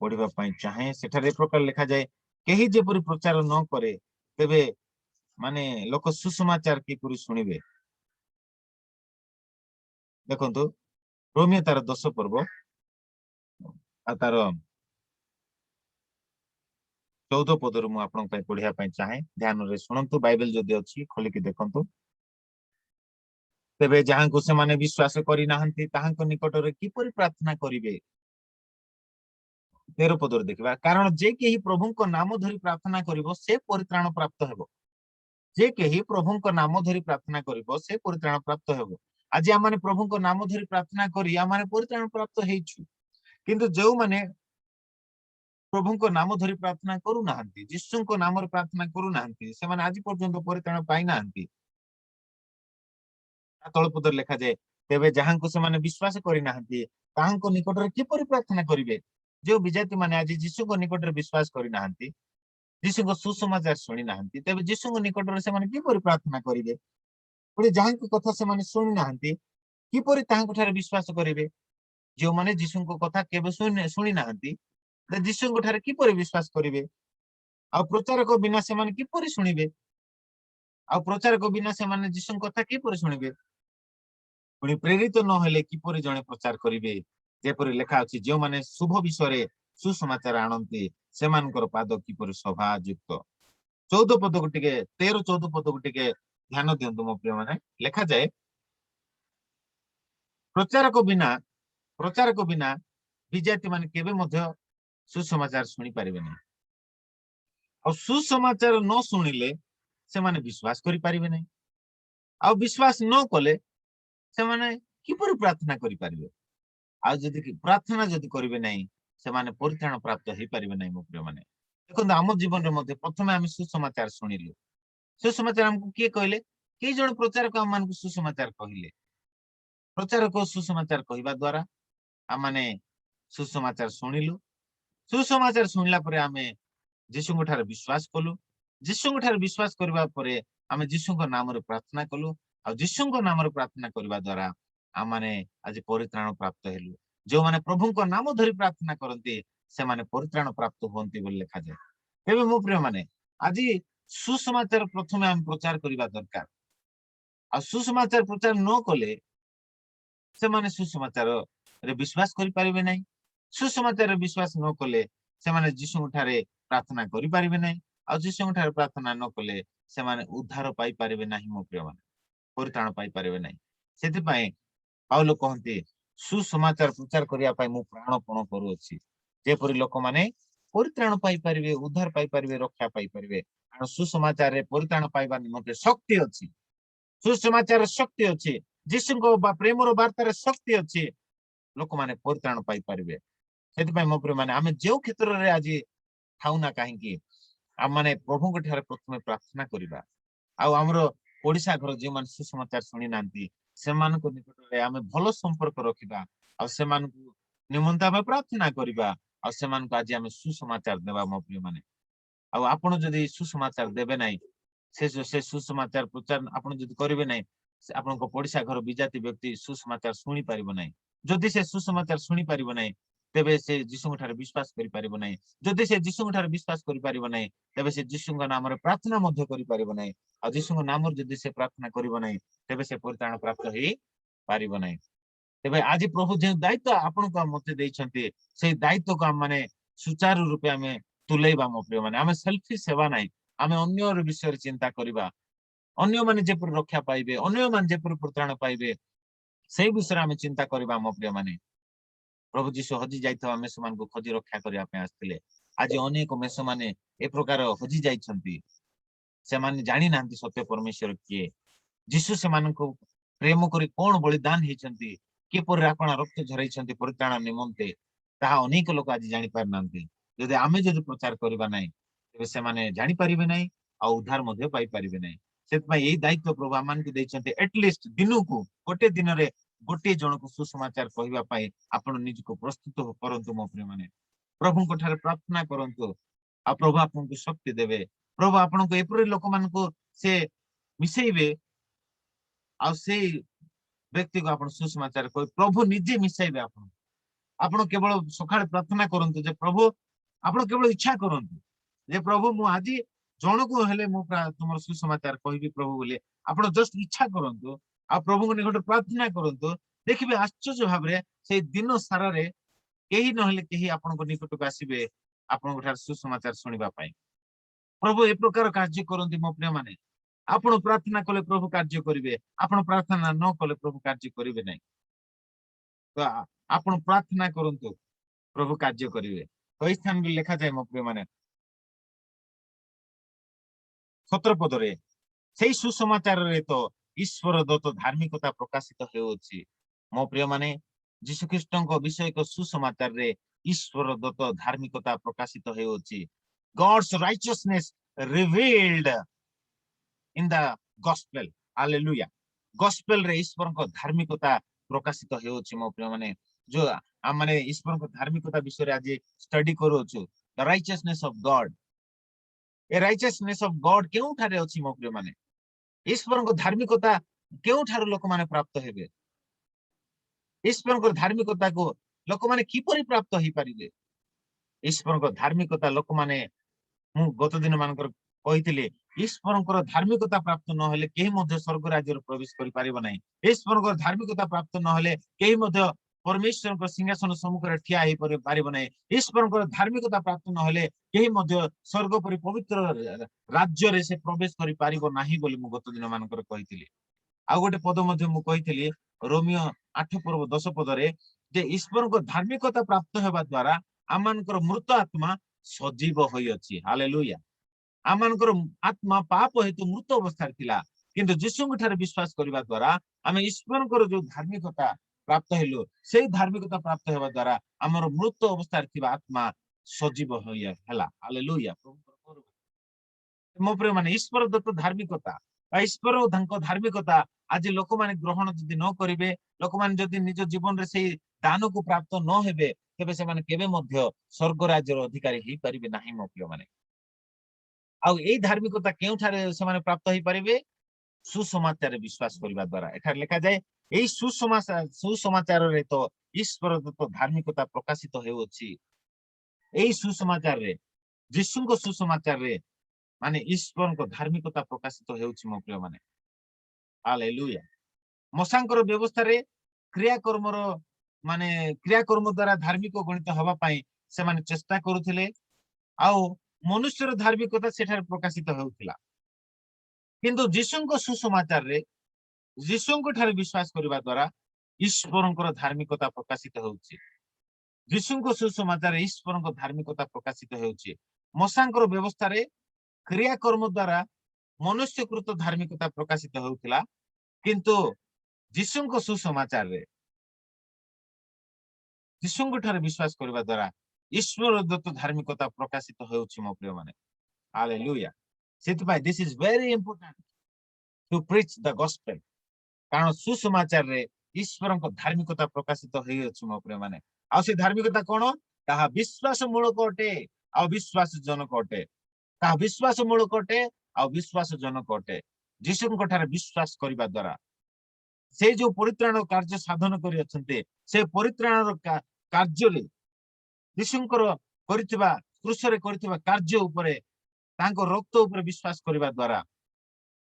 Speaker 1: ପଢିବା ପାଇଁ ଚାହେଁ। ସେଠାରେ ଏ ପ୍ରକାର ଲେଖାଯାଏ, କେହି ଯେପରି ପ୍ରଚାର ନ କରେ, ତେବେ ମାନେ ଲୋକ ସୁସମାଚାର କିପରି ଶୁଣିବେ? ଦେଖନ୍ତୁ, ରୋମିଓ ତାର 10 ପର୍ବ ଆଉ ତାର 14 ପଦରୁ ମୁଁ ଆପଣଙ୍କ ପାଇଁ ପଢିବା ପାଇଁ ଚାହେଁ। ଧ୍ୟାନରେ ଶୁଣନ୍ତୁ, ବାଇବେଲ ଯଦି ଅଛି ଖୋଲିକି ଦେଖନ୍ତୁ। ତେବେ ଯାହାଙ୍କୁ ସେମାନେ ବିଶ୍ୱାସ କରିନାହାନ୍ତି, ତାହାଙ୍କ ନିକଟରେ କିପରି ପ୍ରାର୍ଥନା କରିବେ? 13 ପଦରେ ଦେଖିବା, କାରଣ ଯେ କେହି ପ୍ରଭୁଙ୍କ ନାମ ଧରି ପ୍ରାର୍ଥନା କରିବ, ସେ ପରିତ୍ରାଣ ପ୍ରାପ୍ତ ହେବ। ଯେ କେହି ପ୍ରଭୁଙ୍କ ନାମ ଧରି ପ୍ରାର୍ଥନା କରିବ, ସେ ପରିତ୍ରାଣ ପ୍ରାପ୍ତ ହେବ। ଆଜି ଆମେ ପ୍ରଭୁଙ୍କ ନାମ ଧରି ପ୍ରାର୍ଥନା କରି ଆମେ ପରିତ୍ରାଣ ପ୍ରାପ୍ତ ହେଇଛୁ, କିନ୍ତୁ ଯେଉଁମାନେ ପ୍ରଭୁଙ୍କ ନାମ ଧରି ପ୍ରାର୍ଥନା କରୁନାହାନ୍ତି, ଯୀଶୁଙ୍କ ନାମରେ ପ୍ରାର୍ଥନା କରୁନାହାନ୍ତି, ସେମାନେ ଆଜି ପର୍ଯ୍ୟନ୍ତ ପରିତ୍ରାଣ ପାଇନାହାନ୍ତି। ତଳ ପଦରେ ଲେଖାଯାଏ, ତେବେ ଯାହାଙ୍କୁ ସେମାନେ ବିଶ୍ୱାସ କରିନାହାନ୍ତି, ତାହାଙ୍କ ନିକଟରେ କିପରି ପ୍ରାର୍ଥନା କରିବେ? ଯୋଉ ବିଜାତି ମାନେ ଆଜି ଯୀଶୁଙ୍କ ନିକଟରେ ବିଶ୍ୱାସ କରିନାହାନ୍ତି, ଯୀଶୁଙ୍କ ସୁସମାଚାର ଶୁଣି ନାହାନ୍ତି, ତେବେ ଯୀଶୁଙ୍କ ନିକଟରେ ସେମାନେ କିପରି ପ୍ରାର୍ଥନା କରିବେ? ପୁଣି ଯାହାଙ୍କ କଥା ସେମାନେ ଶୁଣି ନାହାନ୍ତି, କିପରି ତାହାଙ୍କ ଠାରେ ବିଶ୍ୱାସ କରିବେ? ଯେଉଁମାନେ ଯୀଶୁଙ୍କ କଥା କେବେ ଶୁଣି ନାହାନ୍ତି, ଯୀଶୁଙ୍କ ଠାରେ କିପରି ବିଶ୍ୱାସ କରିବେ? ଆଉ ପ୍ରଚାରକ ବିନା ସେମାନେ କିପରି ଶୁଣିବେ? ଆଉ ପ୍ରଚାରକ ବିନା ସେମାନେ ଯୀଶୁଙ୍କ କଥା କିପରି ଶୁଣିବେ? ପୁଣି ପ୍ରେରିତ ନହେଲେ କିପରି ଜଣେ ପ୍ରଚାର କରିବେ? ଯେପରି ଲେଖା ଅଛି, ଯେଉଁମାନେ ଶୁଭ ବିଷୟରେ ସୁସମାଚାର ଆଣନ୍ତି, ସେମାନଙ୍କର ପାଦ କିପରି ଶୋଭାଯୁକ୍ତ। 14 ପଦକୁ ଟିକେ, 13, 14 ପଦକୁ ଟିକେ ଧ୍ୟାନ ଦିଅନ୍ତୁ। ମୋ ପ୍ରିୟ ମାନେ, ଲେଖାଯାଏ, ପ୍ରଚାରକ ବିନା विजाती माने केबे मध्य सुसमाचार शुणी पारिबे नहीं और सुसमाचार न शुणिले से माने विश्वास करि पारिबे नहीं आ विश्वास न कले से माने किपरि प्रार्थना करि पारिबे आ जदि प्रार्थना जदि करिवे नहीं से माने परित्राण प्राप्त हेई पारिबे नहीं मो प्रिय माने देखो आम जीवन रे मध्य प्रथमे आम सुसमाचार शुणिलु सुसमाचार हमको किए कहले कई जन प्रचारक आम मानक सुसमाचार कहले प्रचारक सुसमाचार कहवा द्वारा आम माने सुसमाचार शुणिलु सुसमाचार शुणिला परे आमे जीशु ठारे विश्वास कलु जीशु ठारे विश्वास करबा परे आमे जीशु नाम रे प्रार्थना कलु आ जीशु नाम रे प्रार्थना करबा द्वारा आम माने आज परित्राण प्राप्त हेलु जो माने प्रभु को नाम धरि प्रार्थना करंती से माने परित्राण प्राप्त होंती बोली लिखा जाए तेबे मो प्रिय माने आज सुसमाचार प्रथमे आम प्रचार करबा दरकार आ सुसमाचार प्रचार न कले से माने सुसमाचार रे विश्वास करि पारिबे नै सुसमाचार रे विश्वास न कले से माने जीशु ठारे प्रार्थना करि पारिबे नै आ जीशु ठारे प्रार्थना न कले से माने उद्धार पाई पारिबे नाही मो प्रिय माने परित्राण पाई पारिबे नै सेति पई पाउलो कहंती सुसमाचार प्रचार करिया पाई मु प्राणपण करूअछि जेपरि लोक माने परित्राण पाई पारिबे उद्धार पाई पारिबे रक्षा पाई पारिबे आ सुसमाचार रे परित्राण पाइबा निमंते शक्ति अछि सुसमाचार शक्ति अछि जीशुको प्रेमर वार्तार शक्ति अछि लोक माने परित्राण पाई पारिबे सेति पई मो प्रिय माने आमे जेउ क्षेत्र रे आज थाउ ना काहेकि आम माने प्रभु को ठारे प्रथमे प्रार्थना करिबा आ हमरो ओडिसा घर जे मान सुसमाचार सुनि नांती सेमान को निकट रे आमे भलो संपर्क रखिबा आ सेमान को निमंत आमे प्रार्थना करिबा आ सेमान को आज आमे सुसमाचार देबा मो प्रिय माने आ आपण जदि सुसमाचार देबे नै से सुसमाचार प्रचार आपण जदि करिवे नै आपण को पड़िसा घर विजाति व्यक्ति सुसमाचार शुणी पारिबो नै जदि से सुसमाचार शुणी पारिबो नै तेबे से जीशु ठारे विश्वास करि पारिबो नै जदि से जीशु ठारे विश्वास करि पारिबो नै तेबे से जीशु नाम रे प्रार्थना मध्य करि पारिबो नै आ जीशु नाम रे जदि से प्रार्थना करिबो नै तेबे से परित्राण प्राप्त हेई पारिबो नै तेबे आज प्रभु जे दायित्व आपण को मते दैछन्ते से दायित्व को हम माने सुचारू रूपे हमें तुलेबा मो प्रिय माने हमें सेल्फी सेवा नै हमें अन्य विषय रे चिंता करिबा अन्य माने जेपर रक्षा पाइबे अन्य माने जेपर परित्राण पाइबे से विषय हमें चिंता करिबा मो प्रिय माने प्रभु जीशु हजी जाइथवा मेष मान को खोजी रक्षा करिया पे आस्थिले आज अनेक मेष माने ए प्रकार हजी जाइछन्ती से माने जानि नांती सत्य परमेश्वर किए जीशु से मान को प्रेम करी कोन बलिदान हेछन्ती के पर आपण रक्त झरैछन्ती परित्राण निमंते ताहा अनेक लोक आज जानि पार नांती जदि आमे जदि प्रचार करिबा नै तेबे से माने जानि पारिबे नै आ उद्धार मध्ये पाई पारिबे नै सेतपा एई दायित्व प्रभु आमान को दैछन्ती एटलिस्ट दिनुकु गोटे दिन रे गोटे जन को सुसमाचार कहवा पाई आपण निज को प्रस्तुत करंतु मो प्रिय माने प्रभु को ठारे प्रार्थना करंतु आ प्रभु आपन को शक्ति देबे प्रभु आपन को एपरि लोक मान को से मिसेइबे आ से व्यक्ति को आपन सुसमाचार कह प्रभु निजे मिसाइबे आपन आपन केवल सकाळे प्रार्थना करंतु जे प्रभु आपन केवल इच्छा करंतु जे प्रभु मु आज जन को हेले मु तुमर सुसमाचार कहबी प्रभु बोले आपन जस्ट इच्छा करंतु आ प्रभु को निकट प्रार्थना करंतु देखिबे आश्चर्य भाबरे से दिन सारा रे केही नहले केही आपन को निकट को आसीबे आपन को ठार सुसमाचार सुनिबा पाई प्रभु ए प्रकार कार्य करंती मो प्रिय माने आपण प्रार्थना कले प्रभु कार्य करिवे आपण प्रार्थना न कले प्रभु कार्य करिवे नै तो आपण प्रार्थना करंतु प्रभु कार्य करिवे कई स्थान भी लिखा जाय मो प्रिय माने 17 पद रे सेही सुसमाचार रे तो ईश्वर दत्त धार्मिकता प्रकाशित हेउछि मो प्रिय माने जीशु ख्रीष्टଙ୍କ विषय को सुसमाचार रे ईश्वर दत्त धार्मिकता प्रकाशित हेउछि God's righteousness revealed in the gospel hallelujah gospel रे ईश्वर को धार्मिकता प्रकाशित हेउछि मो प्रिय माने जो हम माने ईश्वर को धार्मिकता विषय रे आज स्टडी करूछु the righteousness of God ए righteousness of God केउ ठारे अछि मो प्रिय माने ईश्वर को धार्मिकता केउ ठार लोक माने प्राप्त हेबे ईश्वर को धार्मिकता को लोक माने किपरि प्राप्त हेई पारिबे ईश्वर को धार्मिकता लोक माने मु गत दिन मानकर कहिथिले ईश्वर को धार्मिकता प्राप्त न हेले केही मध्ये स्वर्ग राज्य रे प्रवेश करि पारिबो नै ईश्वर को धार्मिकता प्राप्त न हेले केही मध्ये परमेश्वर को सिंहासन सम्मुख रे ठिया हेई पारिबो नै ईश्वर को धार्मिकता प्राप्त न हेले केही मध्ये स्वर्ग परि पवित्र राज्य रे से प्रवेश करि पारिबो नाही बोली मु गत दिन मानकर कहिथिले आ गोटे पद मध्ये मु कहिथिले रोमियो 8 पर्व 10 पद रे जे ईश्वर को धार्मिकता प्राप्त हेबा द्वारा आमनकर मृत आत्मा सजीव होई अछि। हालेलुया। आमनकर आत्मा पाप हेतु मृत अवस्था थिला, किंतु यीशु ठारे विश्वास करबा द्वारा आमे ईश्वर जो धार्मिकता प्राप्त हेलु, सेही धार्मिकता प्राप्त हेबा द्वारा हमर मृत अवस्था थिबा आत्मा सजीव होई हला। हालेलुया। मो प्रिय माने ईश्वर दत्त धार्मिकता ईश्वर धार्मिकता आज लोक माने ग्रहण जदि न करिवे, लोक माने जदि निज जीवन रे सेही दान को प्राप्त न हेबे, तेबे से माने केबे मध्य स्वर्ग राज्यर अधिकारी हेई परिबे नाही। मो प्रिय माने आउ एई धार्मिकता केउठारे से माने प्राप्त हेई परिबे? सुसमाचार रे विश्वास करबा द्वारा। एठार लिखा जाय एई सुसमाचार रे तो ईश्वर दत्त धार्मिकता प्रकाशित हेउछि। एई सुसमाचार रे यीशु को सुसमाचार रे माने ईश्वर को धार्मिकता प्रकाशित हेउछि। मो प्रिय माने हालेलुया। मसांकर व्यवस्था रे क्रियाकर्म रो माने क्रियाकर्म द्वारा धार्मिक गणित हवा पाई से माने चेष्टा करूथिले, आउ मनुष्यर धार्मिकता सेठार प्रकाशित हेउथिला। किंतु यीशु सुसमाचार रे यीशु ठारे विश्वास करबा द्वारा ईश्वर धार्मिकता प्रकाशित हेउछि। यीशु सुसमाचार ईश्वर धार्मिकता प्रकाशित हेउछि। मसांकर व्यवस्था रे क्रियाकर्म द्वारा मनुष्यकृत धार्मिकता प्रकाशित हेउथिला, किंतु यीशु सुसमाचार रे यीशु ठारे विश्वास करबा द्वारा ईश्वर दत्त धार्मिकता प्रकाशित हेउछि। मो प्रिय माने हालेलुया। सेति this is very important to preach the gospel, कारण सुसमाचार रे ईश्वर धार्मिकता प्रकाशित हेइ अछि। मो प्रिय माने आ से धार्मिकता कोन? ताहा विश्वास मूलक अटे आ विश्वास जनक अटे। ताहा विश्वास मूलक अटे आ विश्वास जनक अटे। यीशु ठारे विश्वास करबा द्वारा से जो परित्राण कार्य साधन करि अछन्ते, से परित्राण कार्य रे यीशुंकर करितबा क्रूस रे करितबा कार्य उपरे तांको रक्त उपरे विश्वास करबा द्वारा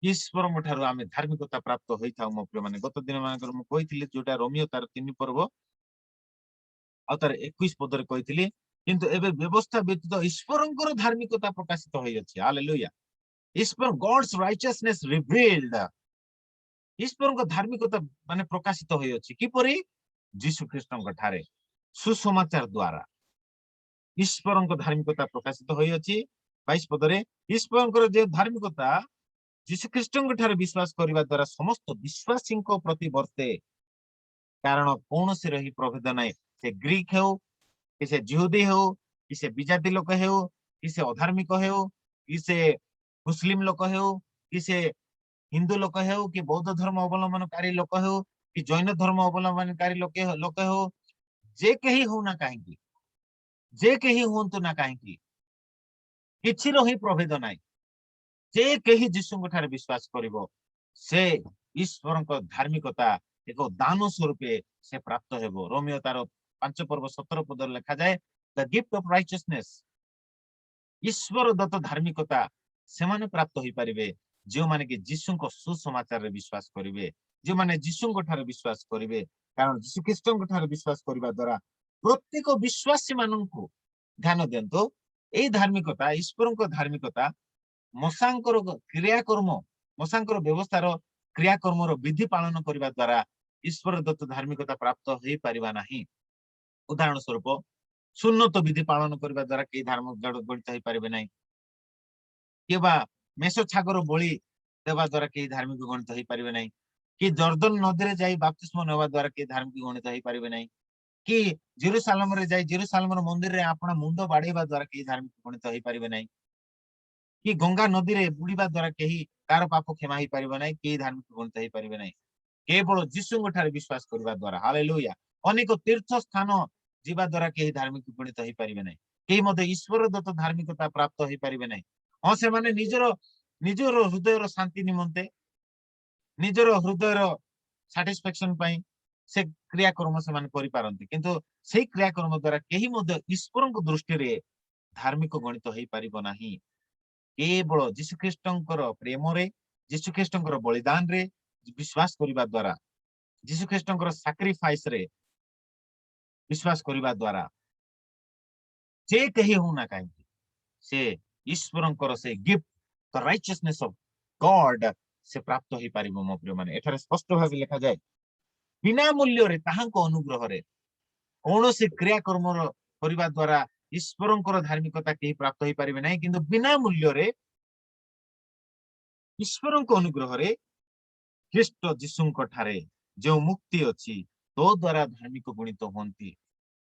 Speaker 1: ईश्वर ठारू आमे धार्मिकता प्राप्त होई थाउ। मो प्रिय माने गत दिन मानकर मु कहिथिले जोटा रोमियो तार 3 पर्व आ तार 21 पदरे कहिथिले, किंतु एबे व्यवस्था व्यतीत ईश्वरंकर धार्मिकता प्रकाशित होई अछि। हालेलुया। ईश्वर गॉड्स राइचियसनेस रिवील्ड, ईश्वरंकर धार्मिकता माने प्रकाशित होई अछि किपरि? यीशु ख्रीष्टंक ठारे सुसमाचार द्वारा ईश्वरंकर धार्मिकता प्रकाशित होई अछि। 22 पदरे ईश्वरंकर जे धार्मिकता यीशु ख्रीष्टंक ठारे विश्वास करबा द्वारा समस्त विश्वासी प्रति वर्ते, कारण कौन से रही प्रभेद नाही, से ग्रीक हो कि से जिहुदी हो कि से विजाति लोक हो कि से अधार्मिक हो कि से मुस्लिम लोक हो कि से हिंदू लोक हो कि बौद्ध धर्म अवलंबनकारी लोक हो कि जैन धर्म अवलंबनकारी लोक हो, जे कहीं हो ना कहीं, जे कहीं हुंतु ना कहीं, किछि रही प्रभेद नाही। जे कहीं यीशु ठारे विश्वास करिवो से ईश्वर धार्मिकता एक दान स्वरूपे से प्राप्त हेबो। रोमियो तार 5 पर्व 17 पद लिखा जाए, द गिफ्ट ऑफ राइचियसनेस, ईश्वर दत्त धार्मिकता से माने प्राप्त होई परिबे जो माने कि यीशु को सुसमाचार रे विश्वास करिवे, जो माने यीशु ठारे विश्वास करिवे। कारण यीशु ख्रीष्ट ठारे विश्वास करबा द्वारा प्रत्येक विश्वासी माननकु ध्यान देंतो एई धार्मिकता ईश्वर धार्मिकता मसांकर क्रियाकर्म मसांकर व्यवस्थार क्रियाकर्म विधि पालन करबा द्वारा ईश्वर दत्त धार्मिकता प्राप्त होई परिबा नाही। उदाहरण स्वरूप सुन्नत विधि पालन करबा द्वारा के धार्मिक गणित होई परिबे नाही, केबा मेष छागर बळी देबा द्वारा के धार्मिक गणित होई परिबे नाही, कि जर्दन नदी रे जाई बपतिस्मा नेबा द्वारा के धार्मिक गणित होई परिबे नाही, कि जेरूशलेम रे जाई जेरूशलेम मंदिर रे आपण मुंड बाडीबा द्वारा के धार्मिक गणित होई परिबे नाही, कि गंगा नदी रे बुड़ीबा द्वारा केही कार पाप क्षमा होई परिबे नाही, के धार्मिक गणित होई परिबे नाही। केवल यीशु ठारे विश्वास करबा द्वारा, हालेलुया, अनेक तीर्थ स्थान जीवा द्वारा केही धार्मिक गणित होई परिबे नाही, केही मध्ये ईश्वर दत्त धार्मिकता प्राप्त होई परिबे नाही। हां से माने निजर निजर हृदयर शांति निमंते निजर हृदयर सैटिस्फैक्शन पई से क्रियाकर्म से माने करि पारंती, किंतु सेही क्रियाकर्म द्वारा केही मध्ये ईश्वरक दृष्टि रे धार्मिक गणित होई परिबो नाही। केवल यीशु ख्रीष्टंकर प्रेम रे, यीशु ख्रीष्टंकर बलिदान रे विश्वास करबा द्वारा, यीशु ख्रीष्टंकर सैक्रिफाइस रे विश्वास करबा द्वारा जे कहीं हो ना कहीं से ईश्वरंकर से gift the righteousness of God से प्राप्त होई परिबो। मो प्रिय माने एठारे स्पष्ट भाव लिखा जाए, बिना मूल्य रे ताहांको अनुग्रह रे कौन से क्रियाकर्म करने द्वारा ईश्वर धार्मिकता कहीं प्राप्त हो पारे ना कि बिना मूल्य रे ईश्वर अनुग्रह रे ख्रीष्ट जीशु ठारे जो मुक्ति अच्छी तो द्वारा धार्मिक गुणित होती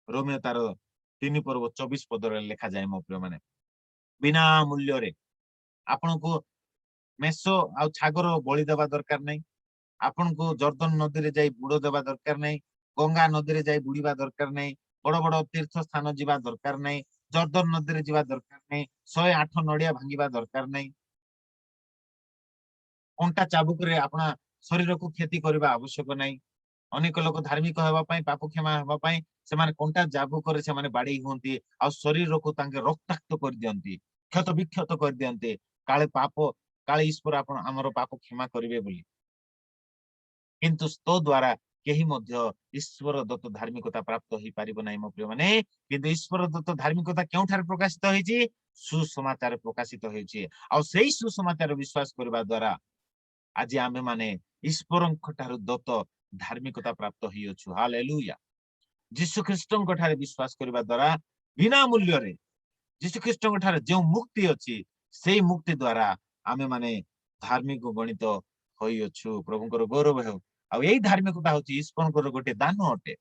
Speaker 1: रोमियो तार 3 पर्व 24 पद लिखा जाए मो प्रिय माने बिना मूल्य रे आपण को मेष आ छागर बलि देवा दरकार नहीं आपण को जर्दन नदी रे जाई बुड़ देवा दरकार नहीं गंगा नदी रे जाई बुड़ीबा दरकार नहीं बड़ बड़ तीर्थ स्थान जीवा दरकार नहीं जर्दन नदी रे जीवा दरकार नहीं 108 नड़िया भांगिबा दरकार नहीं कंटा चाबुक रे अपना शरीर को क्षति करबा आवश्यक नहीं अनेक लोक धार्मिक हेबा पई पाप क्षमा हेबा पई से माने कंटा चाबुक रे से माने बाड़ी होंती आ शरीर को तांके रक्ताक्त कर दियंती क्षत विक्षत कर दियंती काले पाप काले ईश्वर आपण हमर पाप क्षमा करिवे बोली किंतु तो द्वारा केही मध्य ईश्वर दत्त धार्मिकता प्राप्त हो पारिब नाही मो प्रिय माने किंतु ईश्वर दत्त धार्मिकता केउ ठार प्रकाशित होईची सुसमाचार प्रकाशित होईची आ सेही सुसमाचार विश्वास करबा द्वारा आज आमे माने ईश्वर ठार दत्त धार्मिकता प्राप्त होइछु हालेलुया जीशु ख्रीष्ट ठारे विश्वास करबा द्वारा बिना मूल्य रे जीशु ख्रीष्ट ठारे जो मुक्ति अछि सेही मुक्ति द्वारा आमे माने धार्मिक गणित होइछु प्रभुଙ୍କର गौरव हेउ आ एई धार्मिकता होछि ईश्वरଙ୍କର गोटे दान अटे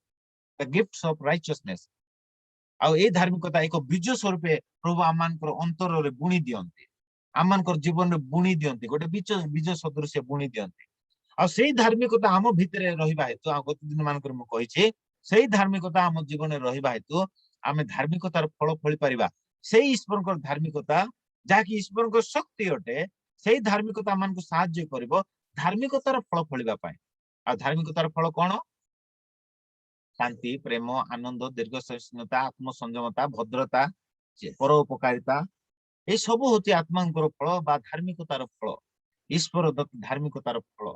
Speaker 1: द गिफ्ट्स ऑफ राइचियसनेस आ एई धार्मिकता एक बीज स्वरूप प्रभु आमानकर अंतर रे बुणी दियंती आमानकर जीवन रे बुणी दियंती गोटे बीज बीज सदृश बुणी दियंती आ सेई धार्मिकता आम भितरे रहिबा हेतु आ गत दिन मानकर म कहिछि सेई धार्मिकता आम जीवन रे रहिबा हेतु आमे धार्मिकतार फल फळि परिबा सेई ईश्वरकर धार्मिकता जाकि ईश्वरकर शक्ति अटे सेई धार्मिकता मानकु साहाय्य करिवो धार्मिकतार फल फळिबा पाए आ धार्मिकतार फल कोन शांति प्रेम आनंद दीर्घ सहिष्णुता आत्म संयमता भद्रता परोपकारिता ये सब होची आत्मांकर फल बा धार्मिकतार फल ईश्वर दत्त धार्मिकतार फल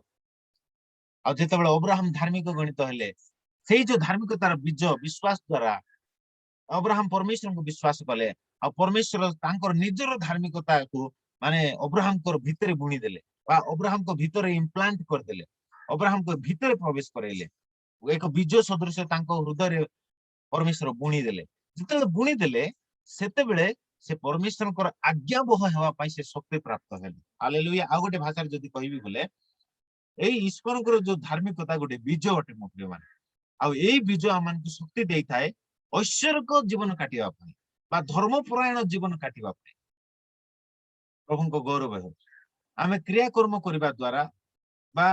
Speaker 1: आ जेतेबेले अब्राहम धार्मिक गणित हेले सेही जो धार्मिकतार बीज विश्वास द्वारा अब्राहम परमेश्वर को विश्वास कले आ परमेश्वर तांकर निजर धार्मिकता को माने अब्राहम को भितरे बुणी देले बा अब्राहम को भितरे इम्प्लांट कर देले अब्राहम को भितरे प्रवेश करैले एक बीज सदृश तांको हृदय रे परमेश्वर बुणी देले जेतेबेले बुणी देले सेतेबेले से परमेश्वर को आज्ञाबह हेवा पई से शक्ति प्राप्त हेले हालेलुया आ गोटे भाषा रे जदी कहबी बोले एई ईश्वर को जो धार्मिकता गोटे बीज अटे मो प्रिय माने आ एई बीज आमान को शक्ति देई थाए ऐश्वर्य जीवन काटिबा पई बा धर्मपरायण जीवन काटिबा पई प्रभु को गौरव हो आमे क्रिया कर्म करबा द्वारा बा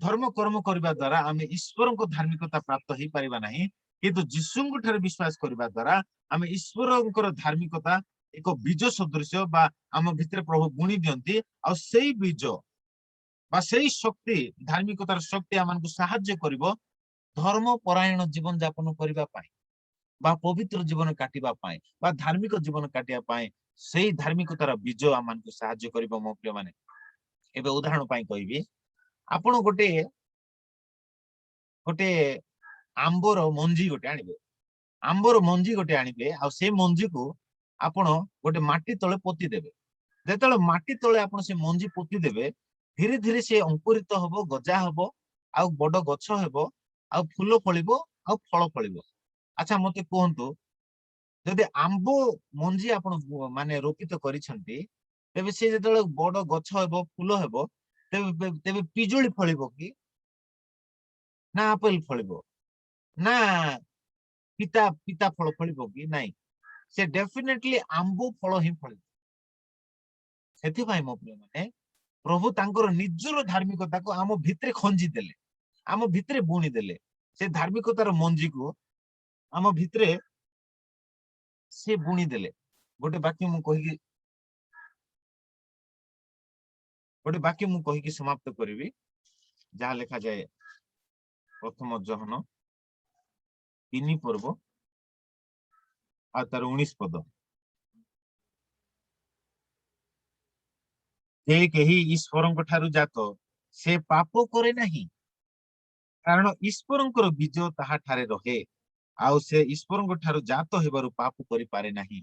Speaker 1: धर्म कर्म करबा द्वारा आमे ईश्वर को धार्मिकता प्राप्त हो पारिबा नाही किंतु जीशु ठारे विश्वास करबा द्वारा आमे ईश्वर धार्मिकता एक बीज सदृश बा आम भितर प्रभु बुणी दियंती आ सेही बीज बा सेही शक्ति धार्मिकतार शक्ति आमनको साहाय्य करिवो धर्म परायण जीवन यापन करबा पाई बा पवित्र जीवन काटिबा पाई बा धार्मिक जीवन काटिबा पाई सेही धार्मिकतार बीज आमनको साहाय्य करिवो मो प्रिय माने एबे उदाहरण पाई कहबी आपण गोटे गोटे आंबर मंजी गोटे आनिबे आंबर मंजी गोटे आनिबे आ से मंजी को आपण गोटे माटी तळे पोती देबे जेतळे माटी तळे आपण से मंजी पोती देबे धीरे धीरे से अंकुरित हबो गजा हबो आ बड़ गछ हेबो आ फूल फळिबो आ फळ फळिबो अच्छा मते कहंतु जदि आंबो मंजी आपण माने रोपित करिसंती तेबे से जेतळे बड़ गछ हेबो फूल हेबो तेबे तेबे पिजुली फळिबो कि ना आपेल फळिबो ना पिता पिता फळ फळिबो कि नाही से डेफिनेटली आंबो फळ ही फळिबो सेथि भाई मो प्रिय माने प्रभु तांकर निजर धार्मिकता को आम भितरे खंजी देले आम भितरे बुणी देले से धार्मिकतार मंजी को आम भितरे से बुणी देले गोटे बाक्य मु कहिकी समाप्त करिवि जहा लेखा जाए प्रथम जहन 3 पर्व आ तार 19 पद जे केही ईश्वरଙ୍କ ठारू जात से पाप करे नाही कारण ईश्वरଙ୍କର बीज ताहा ठारे रहे आउ से ईश्वरଙ୍କ ठारू जात हेबारु पाप करि पारे नाही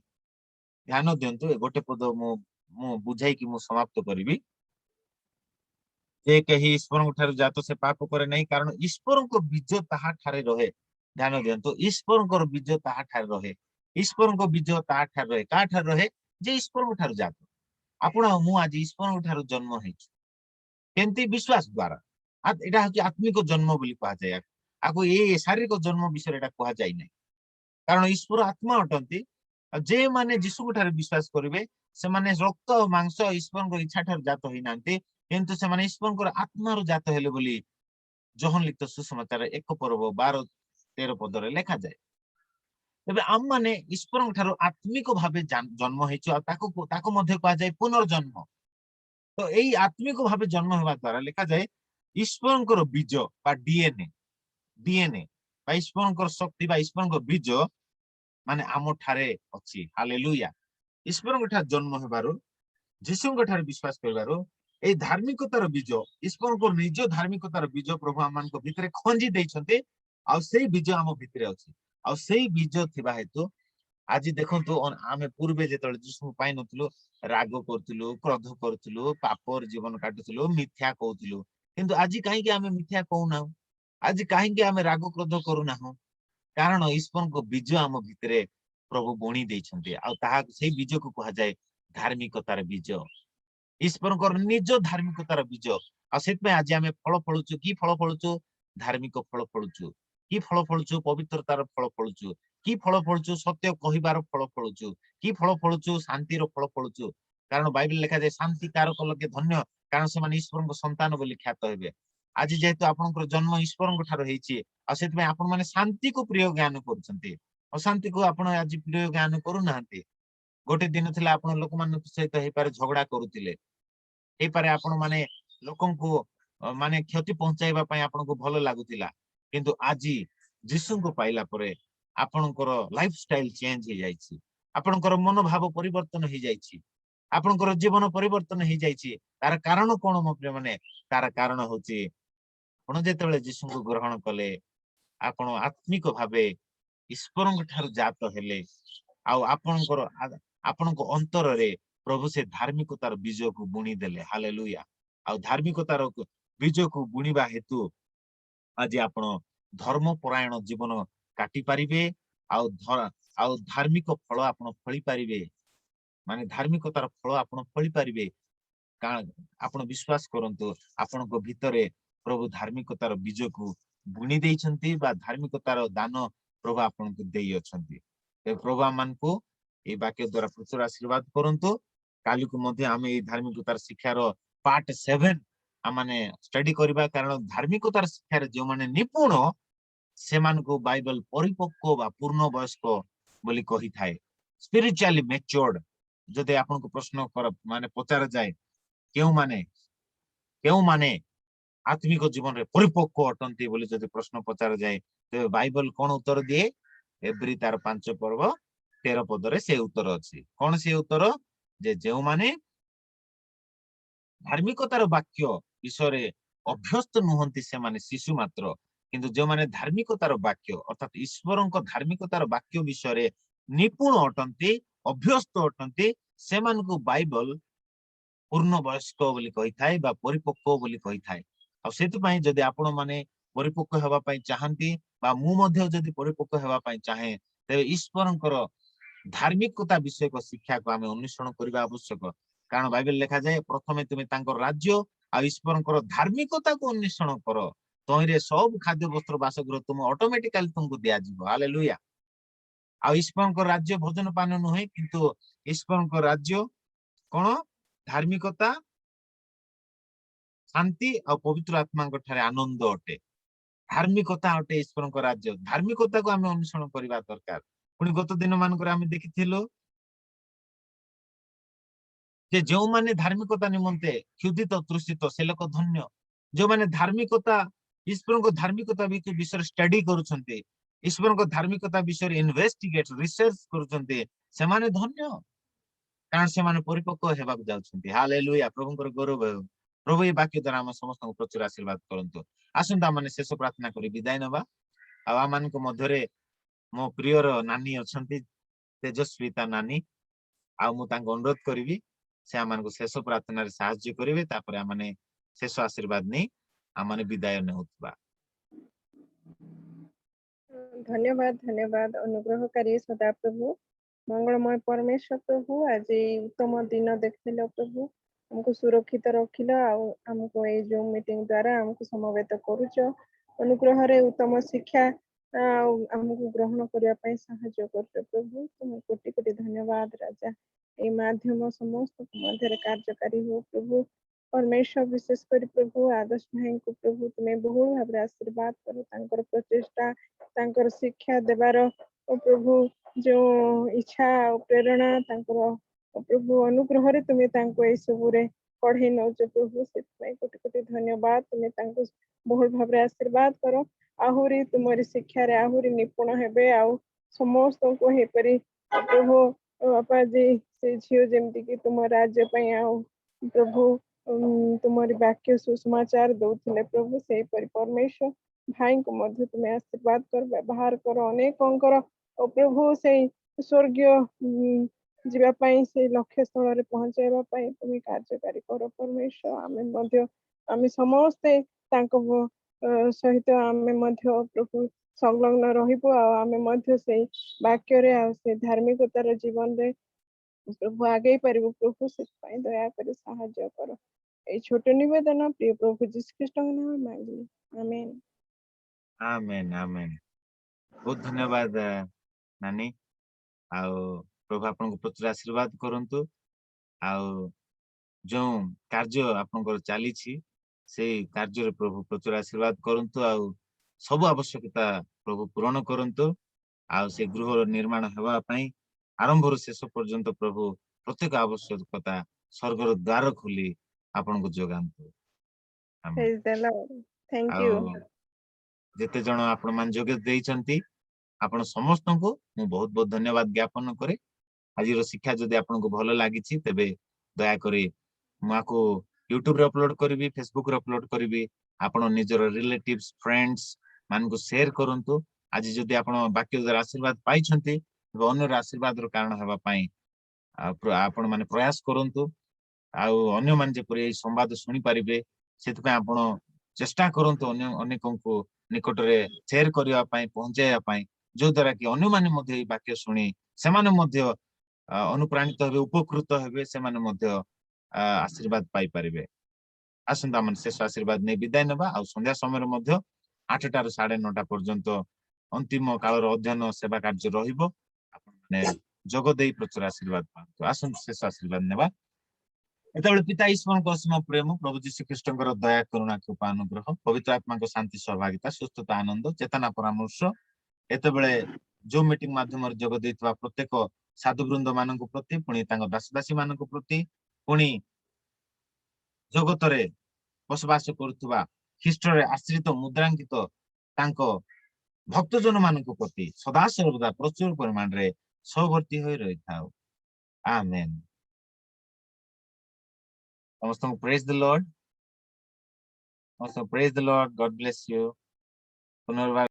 Speaker 1: ध्यान दियंतु गोटे पद मु बुझाई कि मु समाप्त करिवि जे केही ईश्वरଙ୍କ ठारू जात से पाप करे नाही कारण ईश्वरଙ୍କ बीज ताहा ठारे रहे ध्यान दियंतु ईश्वर बीज ताहा ठारे रहे ईश्वर बीज ताहा ठारे रहे का ठारे रहे जे ईश्वर ठार जात आपण मु आज ईश्वर ठार जन्म होइछु केंती विश्वास द्वारा एटा हची आत्मिक जन्म बोली कहा जाय आको ए शारीरिक जन्म विषय एटा कहा जाय नै कारण ईश्वर आत्मा अटंती जे माने यीशु ठारे विश्वास करिवे से माने रक्त मांस ईश्वर को इच्छा ठार जात होई नांती किंतु से माने ईश्वर को आत्मा रो जात हेले बोली जोहन लिखित सुसमाचार 1 पर्व 12-13 पदरे लिखा जाए तेबे आम माने ईश्वर ठारो आत्मिक भावे जन्म होइछु आ ताको मध्ये कहा जाय पुनर्जन्म तो एई आत्मिक भावे जन्म हेबा द्वारा लिखा जाए ईश्वर बीज बा डीएनए डीएनए बा ईश्वर शक्ति बा ईश्वर बीज माने आम ठारे अछि हालेलुया ईश्वर ठार जन्म हेबारो जीशु ठारे विश्वास करबारो ए धार्मिकतार बीज ईश्वर को निज धार्मिकतार बीज प्रभु आमान को भितरे खंजी दैछन्ते आ सेई बीज आम भितरे अछि आ सेई बीज थिबा हेतु आज देखंतु आमे पूर्वे जेतले जीशु पाइ नथलु राग करथलु क्रोध करथलु पापर जीवन काटथलु मिथ्या कहथलु किंतु आज काहे कि आमे मिथ्या कहूना आज काहे कि आमे राग क्रोध करूना कारण ईश्वर को बीज आम भितरे प्रभु बुणी दैछन्ते आ ताहा सेई बीज को कहा जाय धार्मिकतार बीज ईश्वर निज धार्मिकतार बीज आज आम फल फलुचु कि फल फलुचु धार्मिक फल फलुचु कि फल फलुचु पवित्रतार फल फलुचु कि फल फलुचु सत्य कहिबार फल फलुचु कि फल फलुचु शांतिर फल फलुचु कारण बाइबल लिखा जाए शांति कारक लोके धन्य कारण से माने ईश्वर संतान बोली ख्यात हेबे आज जेहेतु आपनकर जन्म ईश्वर ठारो हेछि आ सेति में आपन माने शांति को प्रिय ज्ञान करछन्ते अशांति को आपन आज प्रिय ज्ञान करू नाहंती गोटे दिन थिला आपन लोक मान सहित हे पारे झगड़ा करूतिले हे पारे आपन माने लोकन को माने क्षति पहुंचाइबा पई आपन को भलो लागुतिला किंतु आज जीसु को पाइला परे आपनकर लाइफस्टाइल चेंज हे जाइछि आपनकर मनोभाव परिवर्तन हे जाइछि आपनकर जीवन परिवर्तन हे जाइछि तार कारण कोन मो प्रिय माने तार कारण होछि आपण जेतेबेले जीसु को ग्रहण कले आपण आत्मिक भावे ईश्वर ठार जात हेले आ आपनकर आपनको अंतर रे प्रभु से धार्मिकतार बीज को बुणी देले हालेलुया आ धार्मिकतार बीज को बुणीबा हेतु आज आपण धर्म परायण जीवन काटी पारिबे आ धार्मिक फल आपण फळी पारिबे माने धार्मिकतार फल आपण फळी पारिबे आपण विश्वास करंतु आपनको भितरे प्रभु धार्मिकतार बीज को बुणी दैछन्ती बा धार्मिकतार दान प्रभु आपनको देई अछन्ती प्रभु आमान को ए वाक्य द्वारा प्रचुर आशीर्वाद करंतु काली को मध्ये आमे ए धार्मिकतार शिक्षार पार्ट 7 आमाने स्टडी करबा कारण धार्मिकतार शिक्षार जो माने निपुण से मान को बाइबल परिपक्व बा पूर्ण वयस्क बोली कहि थाए स्पिरिचुअली मैच्योर्ड जदि आपन को प्रश्न कर माने पचार जाए केउ माने आत्मिक जीवन रे परिपक्व अटंती बोली जदि प्रश्न पचार जाए तो बाइबल कोन उत्तर दिए एब्री तार 5 पर्व 13 पदरे से उत्तर अछि कोन से उत्तर जे जेउ माने धार्मिकतार वाक्य विषय अभ्यस्त नुहंती से माने शिशु मात्र किंतु जो माने धार्मिकतार वाक्य अर्थात ईश्वर धार्मिकतार वाक्य विषय निपुण अटंती अभ्यस्त अटंती से मान को बाइबल पूर्ण वयस्क बोली कहि थाए बा परिपक्व बोली कहि थाए आ सेतु पई जदि आपण माने परिपक्व हेबा पई चाहंती बा मु मध्ये जदि परिपक्व हेबा पई चाहे तबे ईश्वरंकर धार्मिकता विषय को शिक्षा को आमे अनुसरण करबा आवश्यक कारण बाइबल लिखा जाए प्रथमे तुमे तांकर राज्य आ ईश्वरंकर धार्मिकता को अनुसरण करो तोइरे सब खाद्य वस्त्र बासगृह तुम ऑटोमेटिकली तुमको दिया जीवो हालेलुया आ ईश्वरंकर राज्य भोजन पान नहे किंतु ईश्वरंकर राज्य कोन धार्मिकता शांति और पवित्र आत्मा ठारे आनंद अटे धार्मिकता अटे ईश्वरंकर राज्य धार्मिकता को आमे अनुसरण करबा दरकार पुनी गत दिन मानकर आमे देखिथिलो जे जो माने धार्मिकता निमंते क्षुधित तृषित से लोक धन्य जो माने धार्मिकता ईश्वर को धार्मिकता विषय स्टडी करूछन्ते ईश्वर को धार्मिकता विषय इन्वेस्टिगेट रिसर्च करूछन्ते से माने धन्य कारण से माने परिपक्व हेबाक जाउछन्ते हालेलुया प्रभुकर गौरव हो प्रभु ए वाक्य द्वारा हम समस्त प्रचुर आशीर्वाद करंतु आसंता माने शेष प्रार्थना करी विदाय नबा आ मान को मध्यरे मो प्रियर नानी अछन्ती तेजस्विता नानी आ मु तांको अनुरोध करिवि से आमान को शेष प्रार्थना रे सहाय्य करिवे तापर आमाने शेष आशीर्वाद नै आमाने विदाय न होतबा
Speaker 2: धन्यवाद धन्यवाद अनुग्रहकारी सदाप्रभु मंगलमय परमेश्वर प्रभु आज उत्तम दिन देखल प्रभु हमको सुरक्षित रखिल आमको ये जूम मीटिंग द्वारा हमको समवेत करुच अनुग्रह रे उत्तम शिक्षा आमको ग्रहण करने साहाय्य कर प्रभु तुम कोटि कोटि धन्यवाद राजा ये माध्यम समस्त मध्य कार्यकारी हो प्रभु परमेश्वर विशेष कर प्रभु आदर्श भाई को प्रभु तुम्हें बहुल भाव आशीर्वाद कर प्रचेषा तांकर शिक्षा देवार प्रभु जो इच्छा प्रेरणा तांकर प्रभु अनुग्रह रे तुम्हें तांको ए सब रे पढ़े नौच प्रभु से कोटि कोटि धन्यवाद तुम्हें तांको बहुल भाव आशीर्वाद कर आहुरी तुमरी शिक्षा रे आहुरी निपुण हेबे आउ समस्त को हे परी प्रभु बापा जी से झियो जेमती कि तुम राज्य पई आउ प्रभु तुम्हारी वाक्य सुसमाचार दौले प्रभु से परमेश्वर भाई को मध्य तुम्हें आशीर्वाद कर व्यवहार कर अनेकंकर प्रभु से स्वर्गीय जीवाई से लक्ष्य स्थल पहुंचाइबा तुम्हें कार्यकारी कर परमेश्वर आम समस्ते सहित आम प्रभु संलग्न रहिबु आम से वाक्य से धार्मिकतार जीवन रे प्रभु आगे पारिबु प्रभु से दया कर साहाय्य कर ए छोट निवेदन प्रिय प्रभु जीसु ख्रीष्ट नाम मांगली आमेन
Speaker 1: आमेन आमेन बहुत धन्यवाद नानी आउ प्रभु आपन प्रचुर आशीर्वाद करंतु आउ जो कार्य आपन चली से कार्य प्रभु प्रचुर आशीर्वाद करंतु आउ सब आवश्यकता प्रभु पूरण करंतु आउ से गृह निर्माण हेबा पई आरंभ रु शेष पर्यंत प्रभु प्रत्येक आवश्यकता स्वर्गर द्वार खोली आपन को जोगांतु
Speaker 2: praise the lord thank you
Speaker 1: जेते जण आपण मान जोगे देइचंती आपण समस्त को मु बहुत बहुत धन्यवाद ज्ञापन करे आज रो शिक्षा जदि आपन को भलो लागिछि तबे दया करी माको YouTube रे अपलोड करबी Facebook रे अपलोड करबी आपण निजर रिलेटिव्स फ्रेंड्स मान को शेयर करंतु आज जदि आपण वाक्य द्वारा आशीर्वाद पाइछंती अन्य आशीर्वाद रो कारण हेबा पई आपण माने प्रयास करंतु आउ अन्य मान जे परे संवाद सुनि परिबे सेत पे आपण चेष्टा करंतु अन्य अनेकन को निकट रे शेयर करिया पई पहुंचाया पई जो द्वारा कि अन्य माने मध्ये वाक्य सुनि से माने मध्ये अनुप्राणित हेबे उपकृत हेबे से माने मध्ये आशीर्वाद पाई परिबे आसंता मन शेष आशीर्वाद नै विदाय नेबा आ संध्या समय रे मध्ये 8 टा 9:30 पर्यंत अंतिम काल रो अध्ययन सेवा कार्य रहिबो आपण माने जोग देई प्रचुर आशीर्वाद पातो आसन शेष आशीर्वाद नेबा एतबेले पिता ईश्वर को असीम प्रेम प्रभु जीशु ख्रीष्टकर दया करुणा कृपा अनुग्रह पवित्र आत्मा को शांति सहभागिता सुस्थता आनंद चेतना परामर्श एतबेले जो मीटिंग माध्यम रे जोग देइतबा प्रत्येक साधुवृंद मानन को प्रति पुणी तांग दासदासी मानन को प्रति पुणी जगत रे बसवास करुवा ख्रीष्ट रे आश्रित मुद्रांकित तांको भक्तजन मानन को प्रति सदा सर्वदा प्रचुर परिमाण रे सहवर्ती होई रही थाओ आमेन समस्त praise the Lord also praise the Lord. God bless you. पुनर्वार